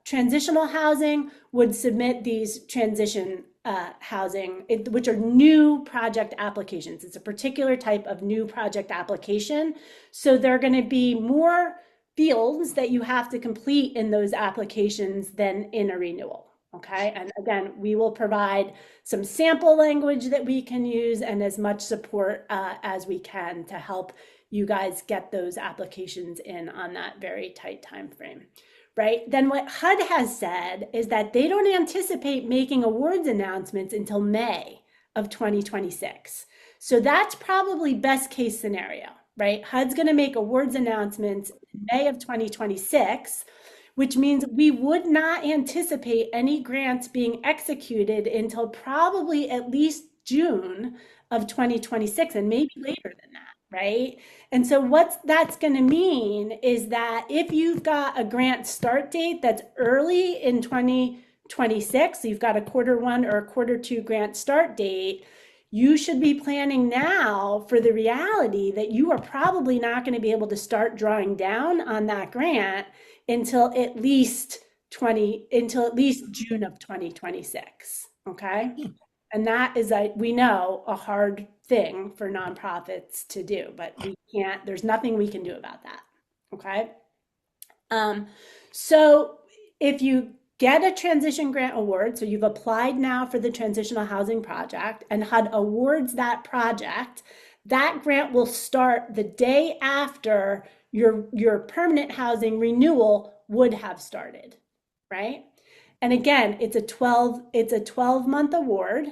transitional housing would submit these transition housing, which are new project applications. It's a particular type of new project application. So there are going to be more fields that you have to complete in those applications than in a renewal. Okay. And again, we will provide some sample language that we can use and as much support as we can to help you guys get those applications in on that very tight time frame. Right? Then what HUD has said is that they don't anticipate making awards announcements until May of 2026. So that's probably best case scenario, right? HUD's going to make awards announcements in May of 2026, which means we would not anticipate any grants being executed until probably at least June of 2026, and maybe later than that. Right? And so what that's going to mean is that if you've got a grant start date that's early in 2026, so you've got a Q1 or a Q2 grant start date, you should be planning now for the reality that you are probably not going to be able to start drawing down on that grant until at least June of 2026. Okay? And that is, we know, a hard thing for nonprofits to do, but there's nothing we can do about that. Okay. So if you get a transition grant award, so you've applied now for the transitional housing project and HUD awards that project, that grant will start the day after your permanent housing renewal would have started, right? And again, it's a 12-month award,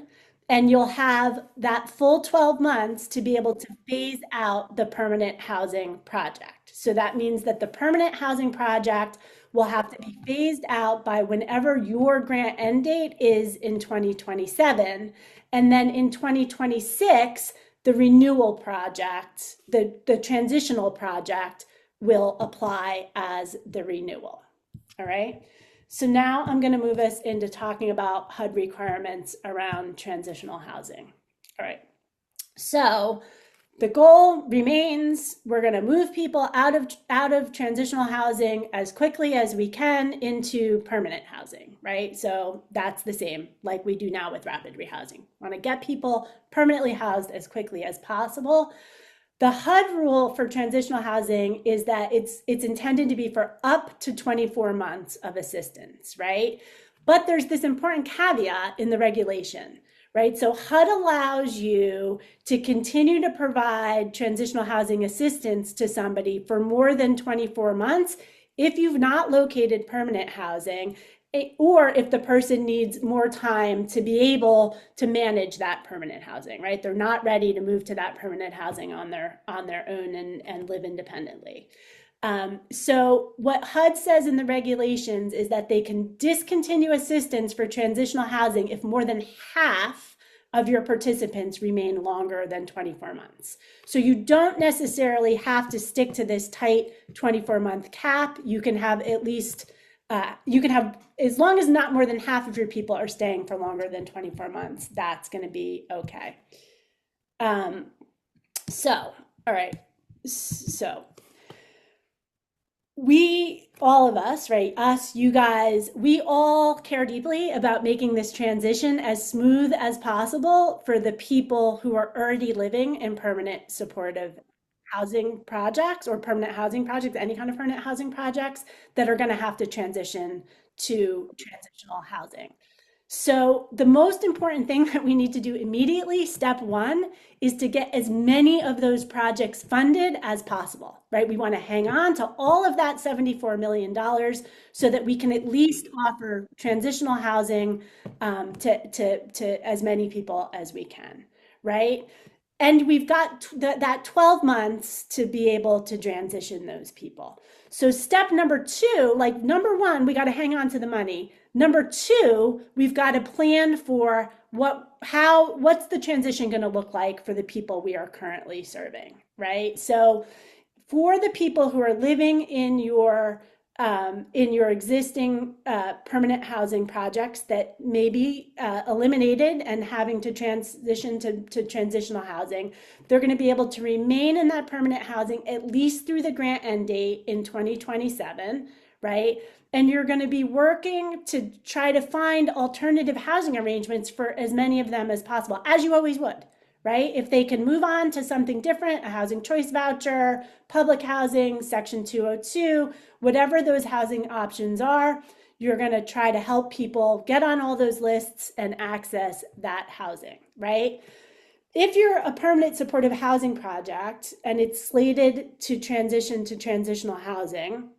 and you'll have that full 12 months to be able to phase out the permanent housing project. So that means that the permanent housing project will have to be phased out by whenever your grant end date is in 2027. And then in 2026, the renewal project, the transitional project will apply as the renewal. All right. So now I'm going to move us into talking about HUD requirements around transitional housing. All right. So the goal remains, we're going to move people out of transitional housing as quickly as we can into permanent housing, right? So that's the same like we do now with rapid rehousing. Want to get people permanently housed as quickly as possible. The HUD rule for transitional housing is that it's intended to be for up to 24 months of assistance, right? But there's this important caveat in the regulation, right? So HUD allows you to continue to provide transitional housing assistance to somebody for more than 24 months if you've not located permanent housing, or if the person needs more time to be able to manage that permanent housing, right? They're not ready to move to that permanent housing on their own and live independently. So what HUD says in the regulations is that they can discontinue assistance for transitional housing if more than half of your participants remain longer than 24 months. So you don't necessarily have to stick to this tight 24-month cap. You can have at least as long as not more than half of your people are staying for longer than 24 months, that's going to be okay. All right. So all of us, right? Us, you guys, we all care deeply about making this transition as smooth as possible for the people who are already living in permanent supportive housing projects or permanent housing projects, any kind of permanent housing projects that are going to have to transition to transitional housing. So the most important thing that we need to do immediately, step one, is to get as many of those projects funded as possible, right? We want to hang on to all of that $74 million so that we can at least offer transitional housing to as many people as we can, right? And we've got that 12 months to be able to transition those people. So step number two, like number one, we got to hang on to the money. Number two, we've got to plan for what's the transition going to look like for the people we are currently serving, right? So for the people who are living in your existing permanent housing projects that may be eliminated and having to transition to transitional housing, they're going to be able to remain in that permanent housing at least through the grant end date in 2027, right? And you're going to be working to try to find alternative housing arrangements for as many of them as possible, as you always would, right? If they can move on to something different, a housing choice voucher, public housing, Section 202, whatever those housing options are, you're going to try to help people get on all those lists and access that housing, right? If you're a permanent supportive housing project and it's slated to transition to transitional housing,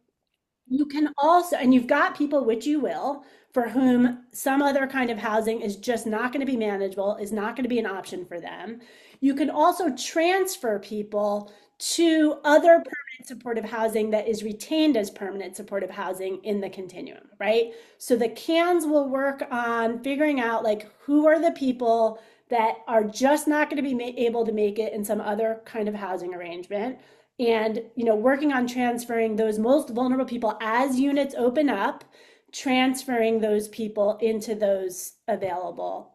you can also, and you've got people, which you will, for whom some other kind of housing is just not going to be manageable, is not going to be an option for them. You can also transfer people to other permanent supportive housing that is retained as permanent supportive housing in the continuum, right? So the CANs will work on figuring out like who are the people that are just not going to be able to make it in some other kind of housing arrangement, and working on transferring those most vulnerable people as units open up, transferring those people into those available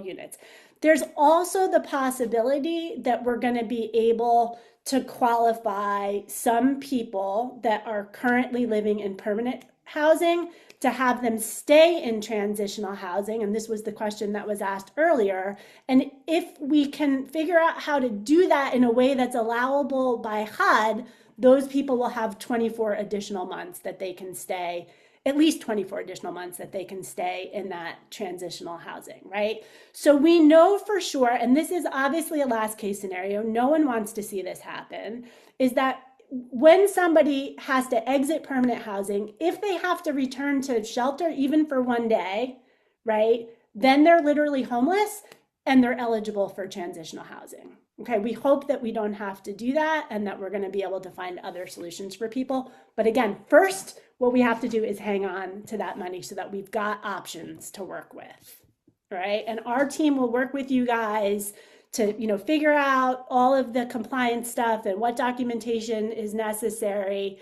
units. There's also the possibility that we're going to be able to qualify some people that are currently living in permanent housing to have them stay in transitional housing. And this was the question that was asked earlier. And if we can figure out how to do that in a way that's allowable by HUD, those people will have 24 additional months that they can stay, at least 24 additional months that they can stay in that transitional housing, right? So we know for sure, and this is obviously a last case scenario, no one wants to see this happen, is that when somebody has to exit permanent housing, if they have to return to shelter even for one day, right, then they're literally homeless and they're eligible for transitional housing. Okay, we hope that we don't have to do that and that we're going to be able to find other solutions for people. But again, first, what we have to do is hang on to that money so that we've got options to work with, right? And our team will work with you guys to figure out all of the compliance stuff and what documentation is necessary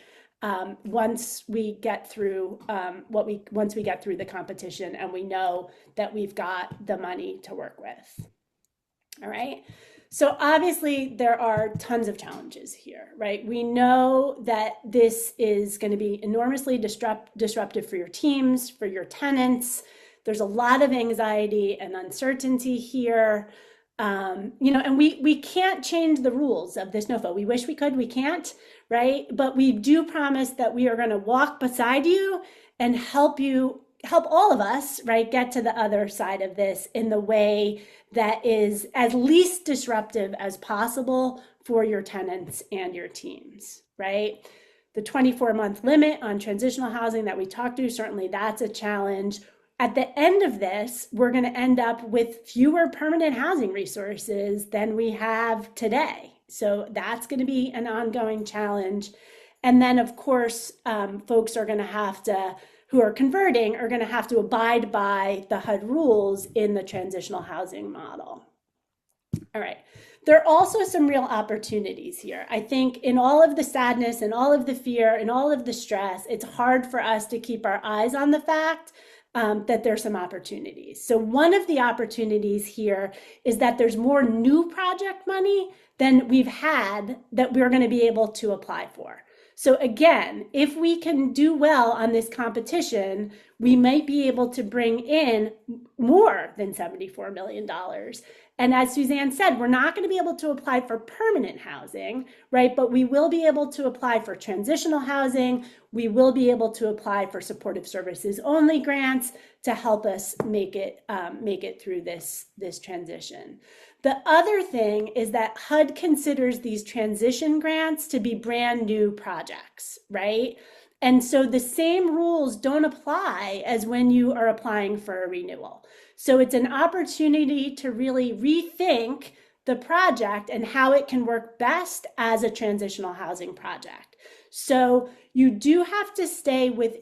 once we get through the competition and we know that we've got the money to work with. All right. So obviously there are tons of challenges here, right? We know that this is going to be enormously disruptive for your teams, for your tenants. There's a lot of anxiety and uncertainty here. And we can't change the rules of this NOFO. We wish we could, we can't, right? But we do promise that we are going to walk beside you and help all of us, right, get to the other side of this in the way that is as least disruptive as possible for your tenants and your teams, right? The 24-month limit on transitional housing that we talked to, certainly that's a challenge. At the end of this, we're going to end up with fewer permanent housing resources than we have today. So that's going to be an ongoing challenge. And then, of course, folks are going to have to, who are converting, are going to have to abide by the HUD rules in the transitional housing model. All right. There are also some real opportunities here. I think in all of the sadness and all of the fear and all of the stress, it's hard for us to keep our eyes on the fact that there's some opportunities. So one of the opportunities here is that there's more new project money than we've had that we're going to be able to apply for. So again, if we can do well on this competition, we might be able to bring in more than $74 million. And as Suzanne said, we're not going to be able to apply for permanent housing, right? But we will be able to apply for transitional housing. We will be able to apply for supportive services only grants to help us make it through this transition. The other thing is that HUD considers these transition grants to be brand new projects, right? And so the same rules don't apply as when you are applying for a renewal. So it's an opportunity to really rethink the project and how it can work best as a transitional housing project. So you do have to stay within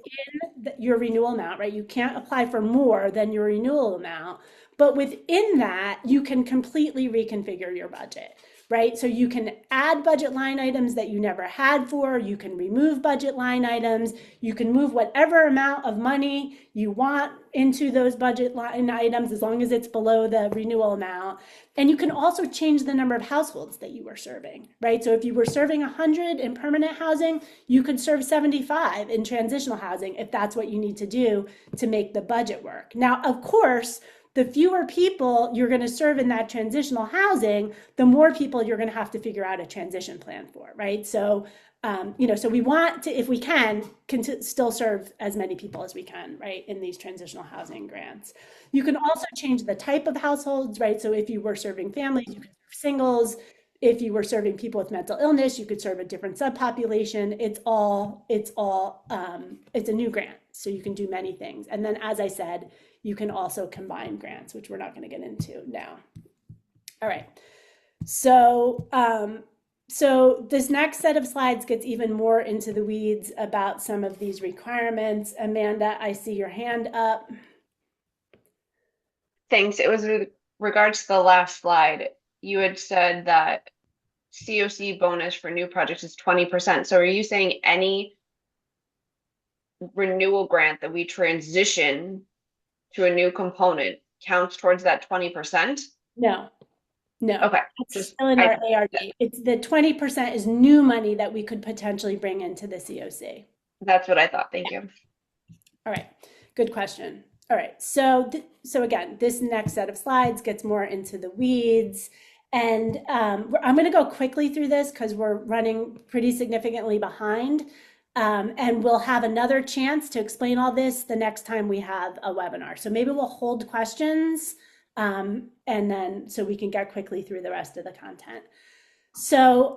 your renewal amount, right? You can't apply for more than your renewal amount, but within that, you can completely reconfigure your budget, right? So you can add budget line items that you never had for, you can remove budget line items, you can move whatever amount of money you want into those budget line items as long as it's below the renewal amount. And you can also change the number of households that you are serving, right? So if you were serving 100 in permanent housing, you could serve 75 in transitional housing if that's what you need to do to make the budget work. Now, of course, the fewer people you're going to serve in that transitional housing, the more people you're going to have to figure out a transition plan for, right? So, so we want to, if we can still serve as many people as we can, right, in these transitional housing grants. You can also change the type of households, right? So if you were serving families, you could serve singles. If you were serving people with mental illness, you could serve a different subpopulation. It's a new grant, so you can do many things. And then, as I said, you can also combine grants, which we're not going to get into now. All right. So, so this next set of slides gets even more into the weeds about some of these requirements. Amanda, I see your hand up. Thanks. It was with regards to the last slide. You had said that CoC bonus for new projects is 20%. So are you saying any renewal grant that we transition to a new component counts towards that 20%? No. Okay. It's still in our ARD. It's the 20% is new money that we could potentially bring into the CoC. That's what I thought. Thank you. All right. Good question. All right. So again, this next set of slides gets more into the weeds. And I'm going to go quickly through this because we're running pretty significantly behind. And we'll have another chance to explain all this the next time we have a webinar. So maybe we'll hold questions and then so we can get quickly through the rest of the content. So,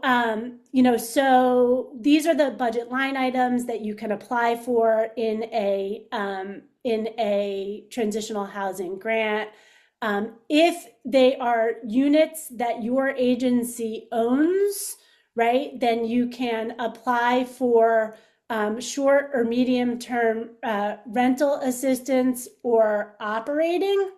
so these are the budget line items that you can apply for in a transitional housing grant. If they are units that your agency owns, right, then you can apply for short or medium term rental assistance or operating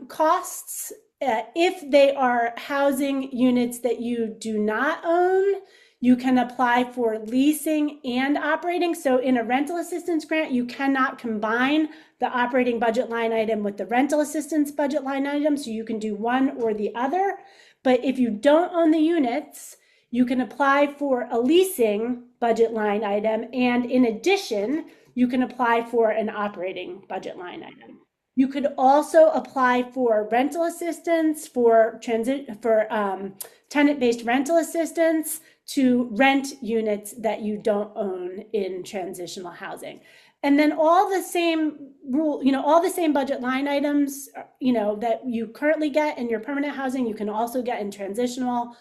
costs. If they are housing units that you do not own, you can apply for leasing and operating. So in a rental assistance grant, you cannot combine the operating budget line item with the rental assistance budget line item. So you can do one or the other. But if you don't own the units, you can apply for a leasing budget line item. And in addition, you can apply for an operating budget line item. You could also apply for rental assistance, for tenant-based rental assistance to rent units that you don't own in transitional housing. And then all the same all the same budget line items, that you currently get in your permanent housing, you can also get in transitional.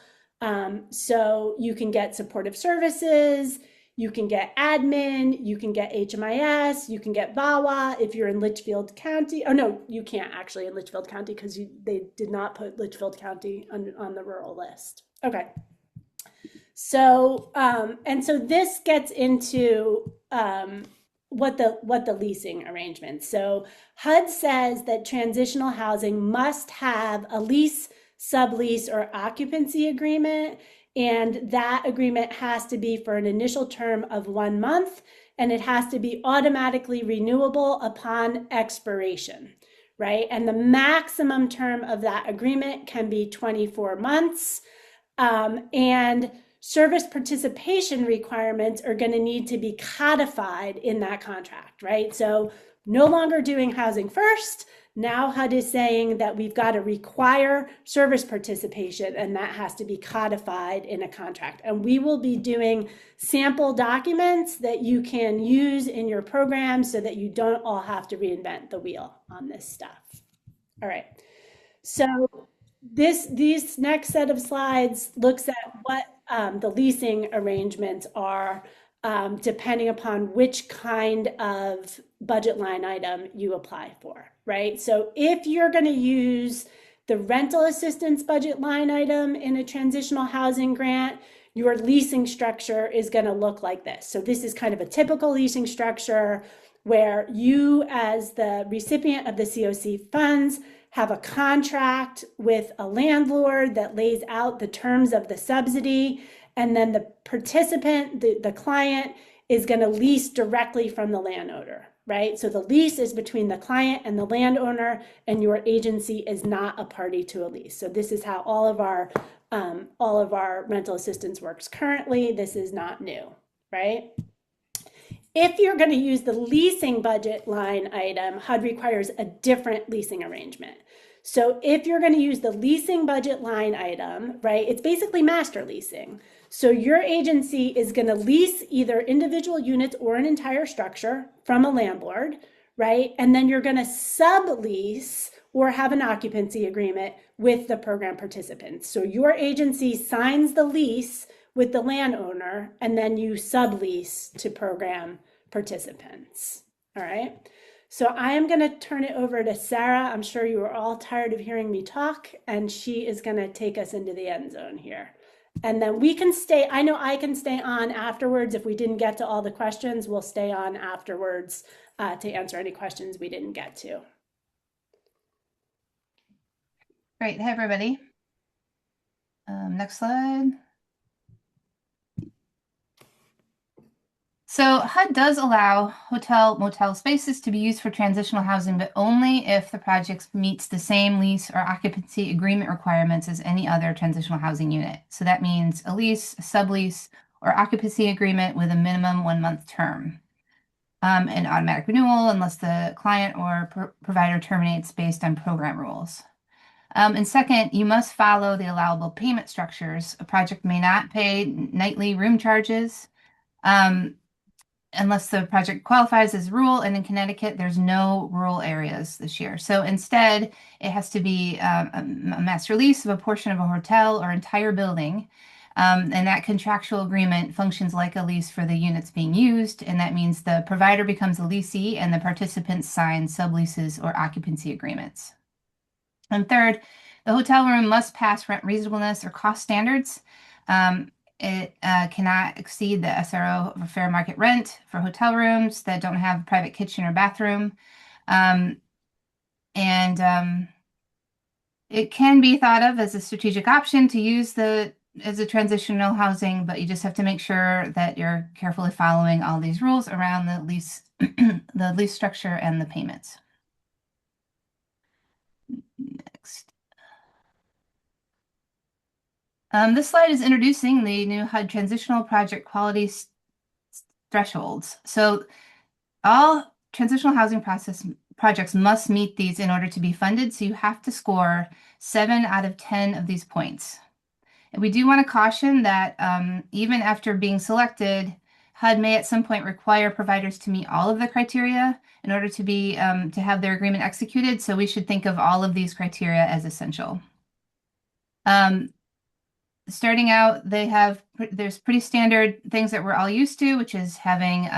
So you can get supportive services, you can get admin, you can get HMIS, you can get VAWA if you're in Litchfield County. Oh, no, you can't actually in Litchfield County because they did not put Litchfield County on the rural list. Okay. So, and so this gets into what the leasing arrangements. So HUD says that transitional housing must have a lease, sublease, or occupancy agreement. And that agreement has to be for an initial term of 1 month, and it has to be automatically renewable upon expiration, right? And the maximum term of that agreement can be 24 months. And service participation requirements are going to need to be codified in that contract, right? So no longer doing housing first. Now HUD is saying that we've got to require service participation, and that has to be codified in a contract. And we will be doing sample documents that you can use in your program so that you don't all have to reinvent the wheel on this stuff. All right. So these next set of slides looks at what the leasing arrangements are depending upon which kind of budget line item you apply for, right? So if you're going to use the rental assistance budget line item in a transitional housing grant, your leasing structure is going to look like this. So this is kind of a typical leasing structure where you, as the recipient of the CoC funds, have a contract with a landlord that lays out the terms of the subsidy, and then the participant, the client, is going to lease directly from the landowner, right? So the lease is between the client and the landowner, and your agency is not a party to a lease. So this is how all of our rental assistance works currently. This is not new, right? If you're going to use the leasing budget line item, HUD requires a different leasing arrangement. So if you're going to use the leasing budget line item, right, it's basically master leasing. So your agency is going to lease either individual units or an entire structure from a landlord, right? And then you're going to sublease or have an occupancy agreement with the program participants. So your agency signs the lease with the landowner, and then you sublease to program participants. All right. So I am going to turn it over to Sarah. I'm sure you are all tired of hearing me talk, and she is going to take us into the end zone here. And then we can stay, I know I can stay on afterwards. If we didn't get to all the questions, we'll stay on afterwards to answer any questions we didn't get to. Great. Hey, everybody. Next slide. So HUD does allow hotel motel spaces to be used for transitional housing, but only if the project meets the same lease or occupancy agreement requirements as any other transitional housing unit. So that means a lease, a sublease, or occupancy agreement with a minimum 1-month term. An automatic renewal unless the client or provider terminates based on program rules. And second, you must follow the allowable payment structures. A project may not pay nightly room charges unless the project qualifies as rural, and in Connecticut, there's no rural areas this year. So instead, it has to be a master lease of a portion of a hotel or entire building. And that contractual agreement functions like a lease for the units being used. And that means the provider becomes a leasee and the participants sign subleases or occupancy agreements. And third, the hotel room must pass rent reasonableness or cost standards. It cannot exceed the SRO or fair market rent for hotel rooms that don't have a private kitchen or bathroom. It can be thought of as a strategic option to use as a transitional housing, but you just have to make sure that you're carefully following all these rules around the lease, the lease structure and the payments. Next. This slide is introducing the new HUD transitional project quality thresholds. So all transitional housing projects must meet these in order to be funded. So you have to score 7 out of 10 of these points. And we do want to caution that even after being selected, HUD may at some point require providers to meet all of the criteria in order to be to have their agreement executed. So we should think of all of these criteria as essential. Starting out, there's pretty standard things that we're all used to, which is having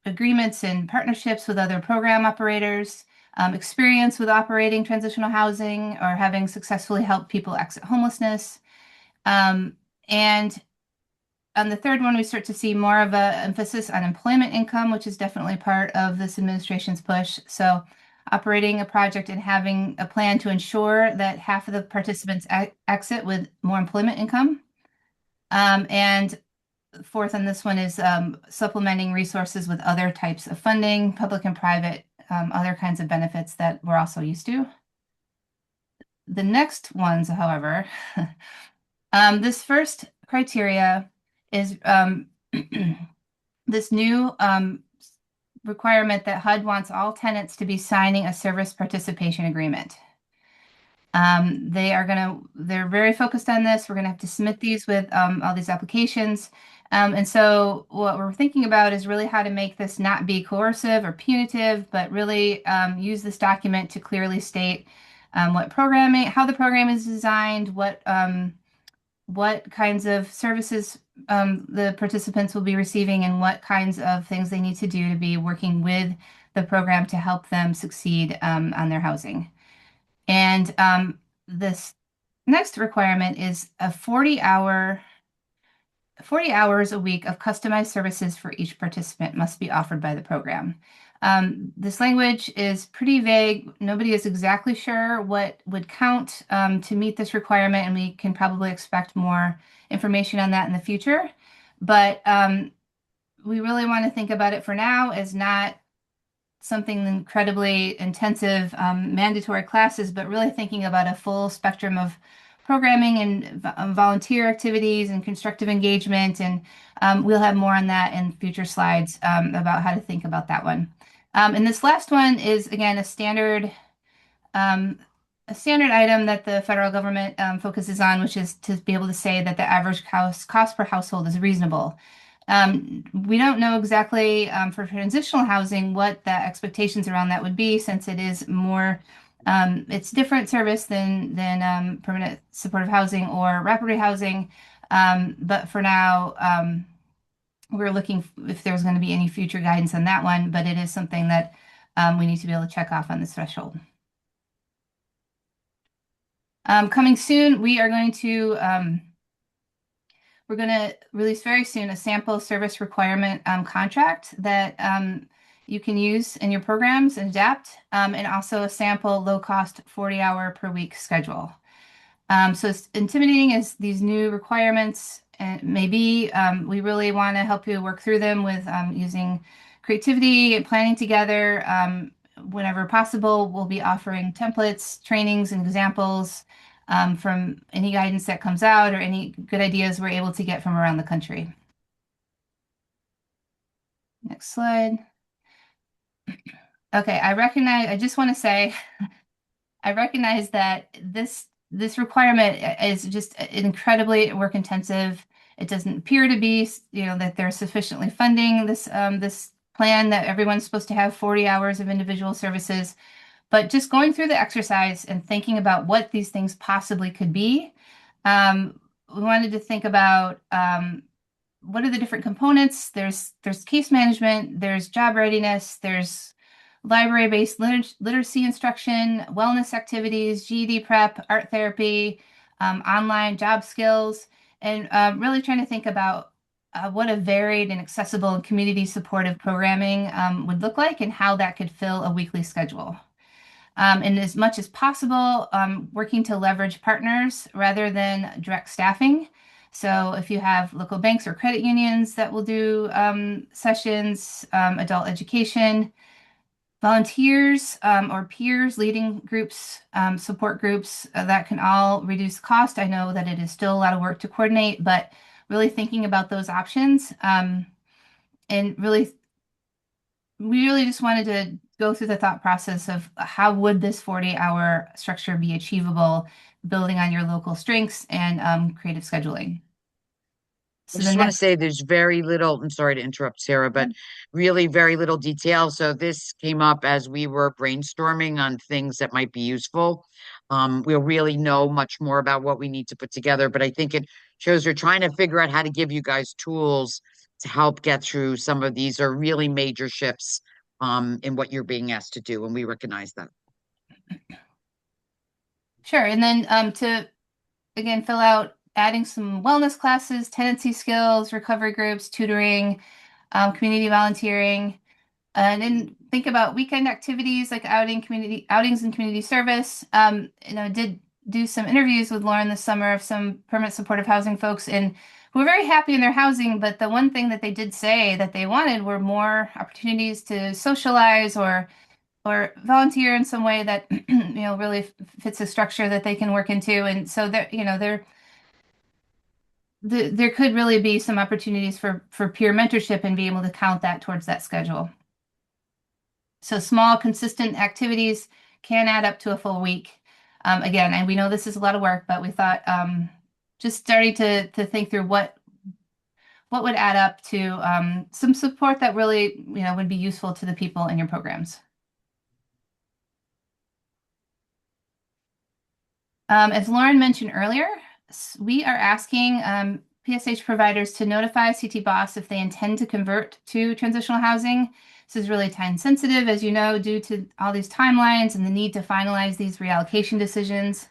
agreements and partnerships with other program operators, experience with operating transitional housing, or having successfully helped people exit homelessness. And on the third one, we start to see more of an emphasis on employment income, which is definitely part of this administration's push. So operating a project and having a plan to ensure that half of the participants exit with more employment income. And fourth on this one is supplementing resources with other types of funding, public and private, other kinds of benefits that we're also used to. The next ones, however, This first criteria is this new requirement that HUD wants all tenants to be signing a service participation agreement. They're very focused on this. We're gonna have to submit these with all these applications. And so what we're thinking about is really how to make this not be coercive or punitive, but really use this document to clearly state how the program is designed, what kinds of services the participants will be receiving, and what kinds of things they need to do to be working with the program to help them succeed on their housing. And this next requirement is 40 hours a week of customized services for each participant must be offered by the program. This language is pretty vague. Nobody is exactly sure what would count to meet this requirement, and we can probably expect more information on that in the future. But we really want to think about it for now as not something incredibly intensive mandatory classes, but really thinking about a full spectrum of programming and volunteer activities and constructive engagement. And we'll have more on that in future slides about how to think about that one. And this last one is, again, a standard item that the federal government focuses on, which is to be able to say that the average cost per household is reasonable. We don't know exactly for transitional housing what the expectations around that would be, since it is more, it's different service than permanent supportive housing or rapid housing. But for now, we're looking if there's going to be any future guidance on that one, but it is something that we need to be able to check off on this threshold. Coming soon, we're going to release very soon a sample service requirement contract that you can use in your programs and adapt, and also a sample low-cost 40-hour per week schedule. So as intimidating as these new requirements may be, we really want to help you work through them with using creativity and planning together. Whenever possible, we'll be offering templates, trainings, and examples from any guidance that comes out or any good ideas we're able to get from around the country. Next slide. Okay, I just want to say, I recognize that this requirement is just incredibly work intensive. It doesn't appear to be, that they're sufficiently funding this plan that everyone's supposed to have 40 hours of individual services. But just going through the exercise and thinking about what these things possibly could be, we wanted to think about what are the different components. There's case management, there's job readiness, there's library-based literacy instruction, wellness activities, GED prep, art therapy, online job skills, and really trying to think about what a varied and accessible and community supportive programming would look like and how that could fill a weekly schedule. And as much as possible, working to leverage partners rather than direct staffing. So if you have local banks or credit unions that will do sessions, adult education, volunteers or peers leading groups, support groups, that can all reduce cost. I know that it is still a lot of work to coordinate, but really thinking about those options and we really just wanted to go through the thought process of how would this 40-hour structure be achievable, building on your local strengths and creative scheduling. I just want to say there's very little, I'm sorry to interrupt, Sarah, but really very little detail. So this came up as we were brainstorming on things that might be useful. We'll really know much more about what we need to put together, but I think it shows we're trying to figure out how to give you guys tools to help get through some of these are really major shifts in what you're being asked to do, and we recognize that. Sure. And then to, again, fill out adding some wellness classes, tenancy skills, recovery groups, tutoring, community volunteering, and then think about weekend activities like outings and community service. Did do some interviews with Lauren this summer of some permanent supportive housing folks and who were very happy in their housing, but the one thing that they did say that they wanted were more opportunities to socialize or volunteer in some way that really fits a structure that they can work into. And so they're there could really be some opportunities for peer mentorship and be able to count that towards that schedule. So small, consistent activities can add up to a full week. Again, and we know this is a lot of work, but we thought just starting to think through what would add up to some support that really, would be useful to the people in your programs. As Lauren mentioned earlier, we are asking PSH providers to notify CT Boss if they intend to convert to transitional housing. This is really time sensitive, as you know, due to all these timelines and the need to finalize these reallocation decisions.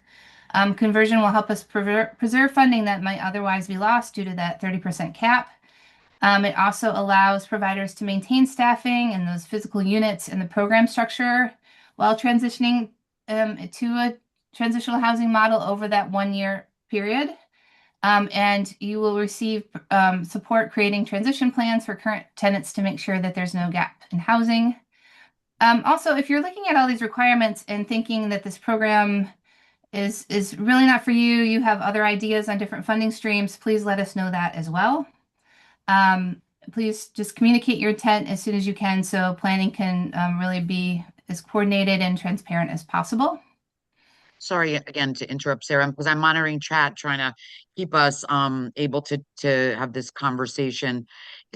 Conversion will help us preserve funding that might otherwise be lost due to that 30% cap. It also allows providers to maintain staffing and those physical units in the program structure while transitioning to a transitional housing model over that 1 year period. And you will receive support creating transition plans for current tenants to make sure that there's no gap in housing. Also, if you're looking at all these requirements and thinking that this program is really not for you, you have other ideas on different funding streams, please let us know that as well. Please just communicate your intent as soon as you can so planning can really be as coordinated and transparent as possible. Sorry again to interrupt, Sarah, because I'm monitoring chat, trying to keep us able to have this conversation.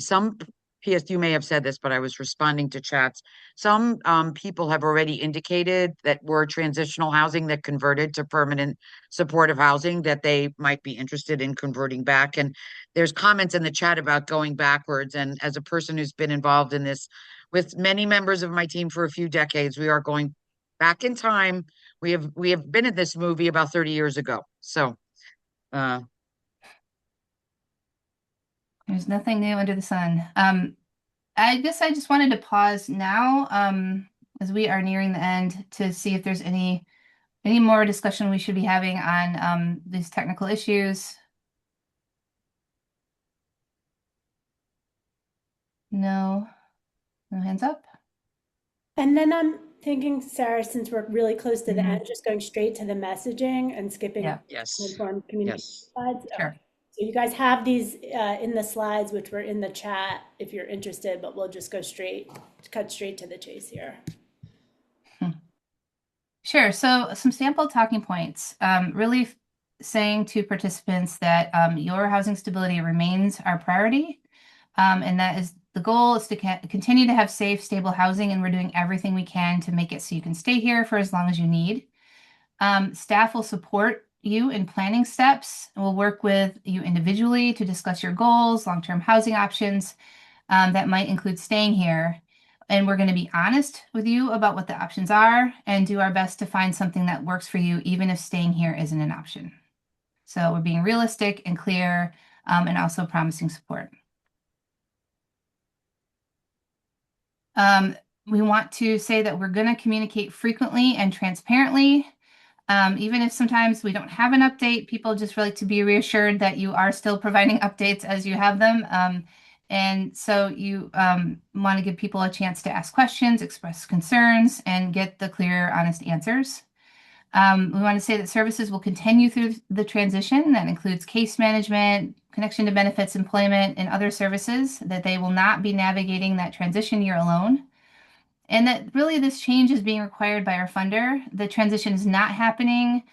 Some PS, you may have said this, but I was responding to chats. Some people have already indicated that were transitional housing that converted to permanent supportive housing that they might be interested in converting back. And there's comments in the chat about going backwards. And as a person who's been involved in this with many members of my team for a few decades, we are going back in time. We have been in this movie about 30 years ago. So there's nothing new under the sun. I guess I just wanted to pause now as we are nearing the end to see if there's any more discussion we should be having on these technical issues. No hands up. And then I'm thinking, Sarah, since we're really close to the end, just going straight to the messaging and skipping yes, informed communication slides. Sure. Okay. So you guys have these in the slides, which were in the chat if you're interested, but we'll just cut straight to the chase here. Sure. So some sample talking points, really saying to participants that your housing stability remains our priority. And that is the goal is to continue to have safe, stable housing, and we're doing everything we can to make it so you can stay here for as long as you need. Staff will support you in planning steps and will work with you individually to discuss your goals, long-term housing options that might include staying here. And we're going to be honest with you about what the options are and do our best to find something that works for you, even if staying here isn't an option. So we're being realistic and clear and also promising support. We want to say that we're going to communicate frequently and transparently. Even if sometimes we don't have an update, people just like to be reassured that you are still providing updates as you have them. And so you want to give people a chance to ask questions, express concerns, and get the clear, honest answers. We want to say that services will continue through the transition. That includes case management, connection to benefits, employment, and other services, that they will not be navigating that transition year alone. And that really this change is being required by our funder. The transition is not happening.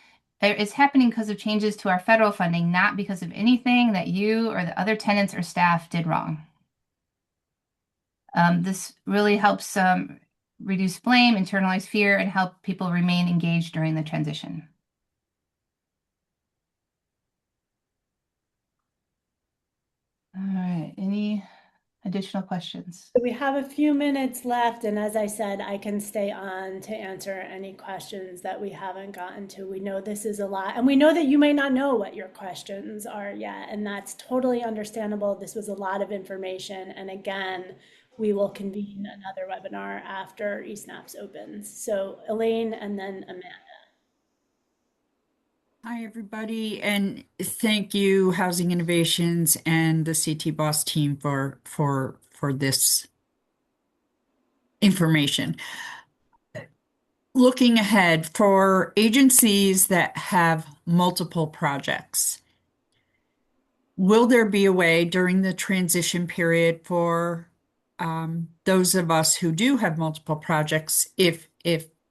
It's happening because of changes to our federal funding, not because of anything that you or the other tenants or staff did wrong. This really helps reduce blame, internalize fear, and help people remain engaged during the transition. All right, any additional questions? So we have a few minutes left, and as I said, I can stay on to answer any questions that we haven't gotten to. We know this is a lot, and we know that you may not know what your questions are yet, and that's totally understandable. This was a lot of information, and again, we will convene another webinar after eSNAPS opens. So Elaine and then Amanda. Hi, everybody, and thank you, Housing Innovations and the CT Boss team for this information. Looking ahead for agencies that have multiple projects, will there be a way during the transition period for those of us who do have multiple projects, if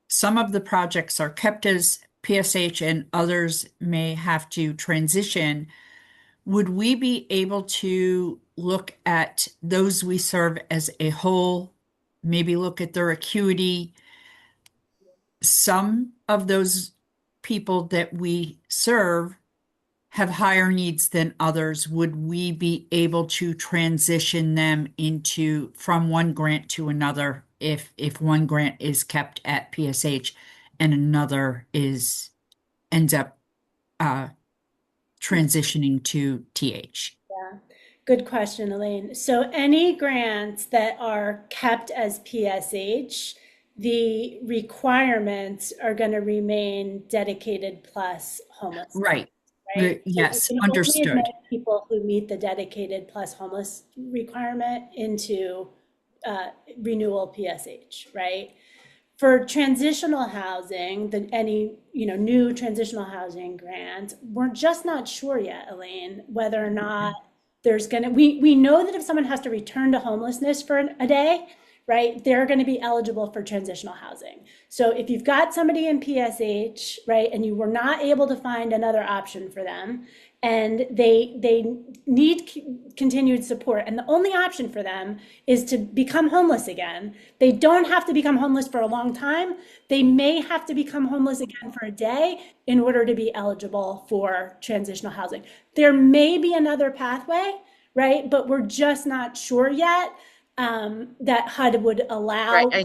some of the projects are kept as PSH and others may have to transition, would we be able to look at those we serve as a whole, maybe look at their acuity? Some of those people that we serve have higher needs than others. Would we be able to transition them into from one grant to another if one grant is kept at PSH and another ends up transitioning to TH? Yeah, good question, Elaine. So any grants that are kept as PSH, the requirements are going to remain dedicated plus homeless, Right. right? So you Yes, can only admit understood. people who meet the dedicated plus homeless requirement into renewal PSH, right? For transitional housing, any new transitional housing grant, we're just not sure yet, Elaine, whether or not there's gonna we know that if someone has to return to homelessness for a day, right, they're going to be eligible for transitional housing. So if you've got somebody in PSH, right, and you were not able to find another option for them, and they need continued support, and the only option for them is to become homeless again. They don't have to become homeless for a long time. They may have to become homeless again for a day in order to be eligible for transitional housing. There may be another pathway, right? But we're just not sure yet that HUD would Right. allow. I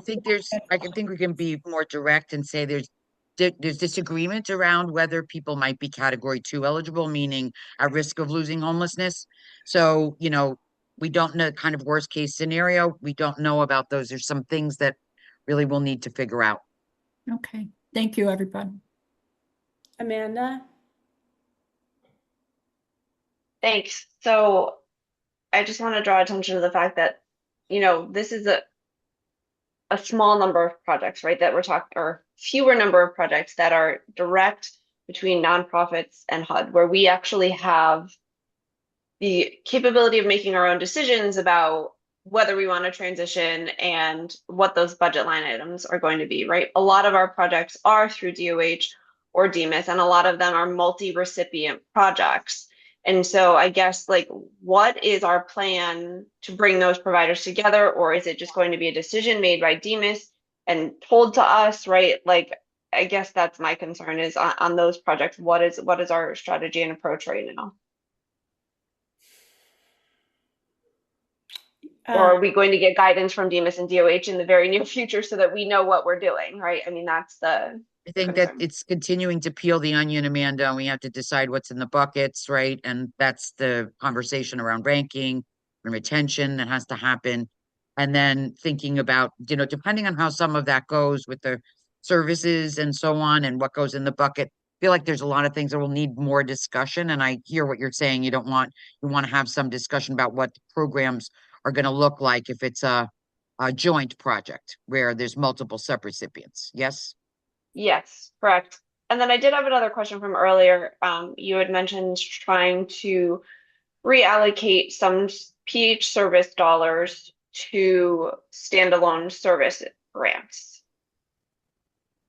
can think we can be more direct and say there's disagreement around whether people might be category 2 eligible, meaning at risk of losing homelessness. So, we don't know kind of worst case scenario. We don't know about those. There's some things that really we'll need to figure out. Okay. Thank you, everybody. Amanda? Thanks. So I just want to draw attention to the fact that, this is a small number of projects, right? That we're talking, or fewer number of projects that are direct between nonprofits and HUD, where we actually have the capability of making our own decisions about whether we want to transition and what those budget line items are going to be, right? A lot of our projects are through DOH or DMIS, and a lot of them are multi-recipient projects. And so I guess, like, what is our plan to bring those providers together? Or is it just going to be a decision made by DMIS and told to us, right? Like, I guess that's my concern is on those projects. What is our strategy and approach right now? Or are we going to get guidance from DMIS and DOH in the very near future so that we know what we're doing, right? I mean, that's the I think that concern. it's continuing to peel the onion, Amanda, and we have to decide what's in the buckets, right? And that's the conversation around ranking and retention that has to happen. And then thinking about, depending on how some of that goes with the services and so on and what goes in the bucket, I feel like there's a lot of things that will need more discussion. And I hear what you're saying. You want to have some discussion about what the programs are going to look like if it's a joint project where there's multiple sub-recipients. Yes? Yes, correct. And then I did have another question from earlier. You had mentioned trying to reallocate some PH service dollars to standalone service grants.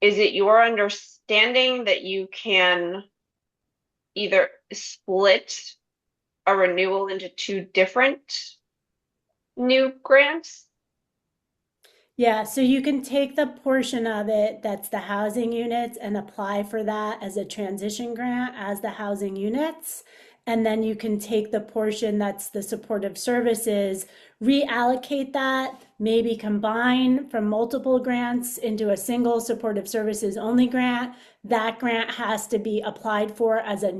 Is it your understanding that you can either split a renewal into two different new grants? Yeah, so you can take the portion of it that's the housing units and apply for that as a transition grant as the housing units. And then you can take the portion that's the supportive services, reallocate that, maybe combine from multiple grants into a single supportive services only grant. That grant has to be applied for as a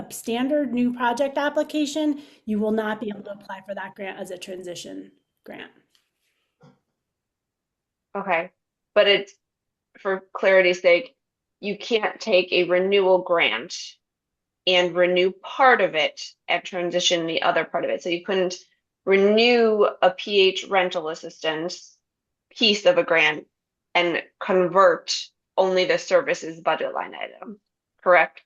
standard new project application. You will not be able to apply for that grant as a transition grant. Okay, but it's, for clarity's sake, you can't take a renewal grant and renew part of it and transition the other part of it. So you couldn't renew a PH rental assistance piece of a grant and convert only the services budget line item, correct?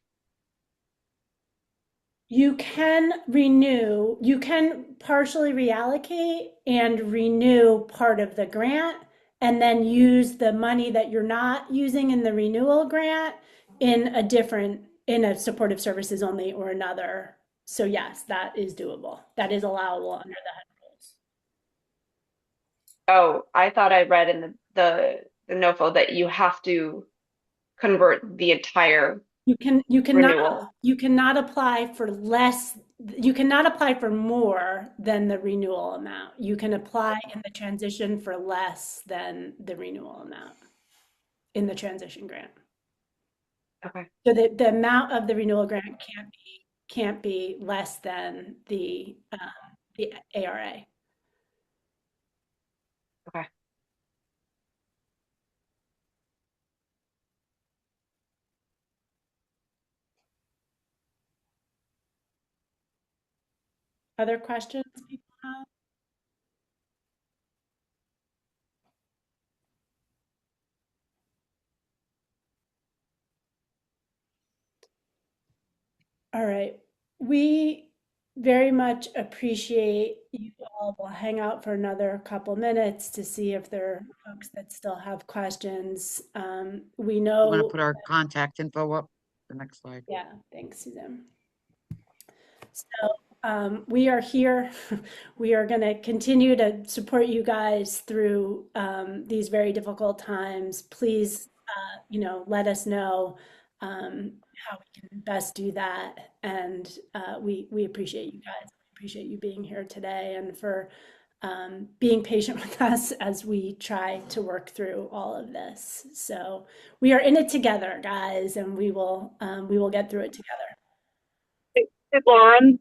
You can renew, you can partially reallocate and renew part of the grant and then use the money that you're not using in the renewal grant in a different, in a supportive services only or another. So yes, that is doable. That is allowable under the HUD rules. Oh, I thought I read in the NOFO that you have to convert the entire renewal. You cannot apply for less, you cannot apply for more than the renewal amount. You can apply in the transition for less than the renewal amount in the transition grant. Okay. So the amount of the renewal grant can't be less than the ARA. Okay. Other questions people have? All right. We very much appreciate you all. We'll hang out for another couple minutes to see if there are folks that still have questions. We You want to know, put our contact info up? The next slide. yeah, thanks, Suzanne. So we are here. We are going to continue to support you guys through these very difficult times. Please, let us know how we can best do that. And we appreciate you guys. We appreciate you being here today and for being patient with us as we try to work through all of this. So we are in it together, guys, and we will get through it together. Hey, Lauren.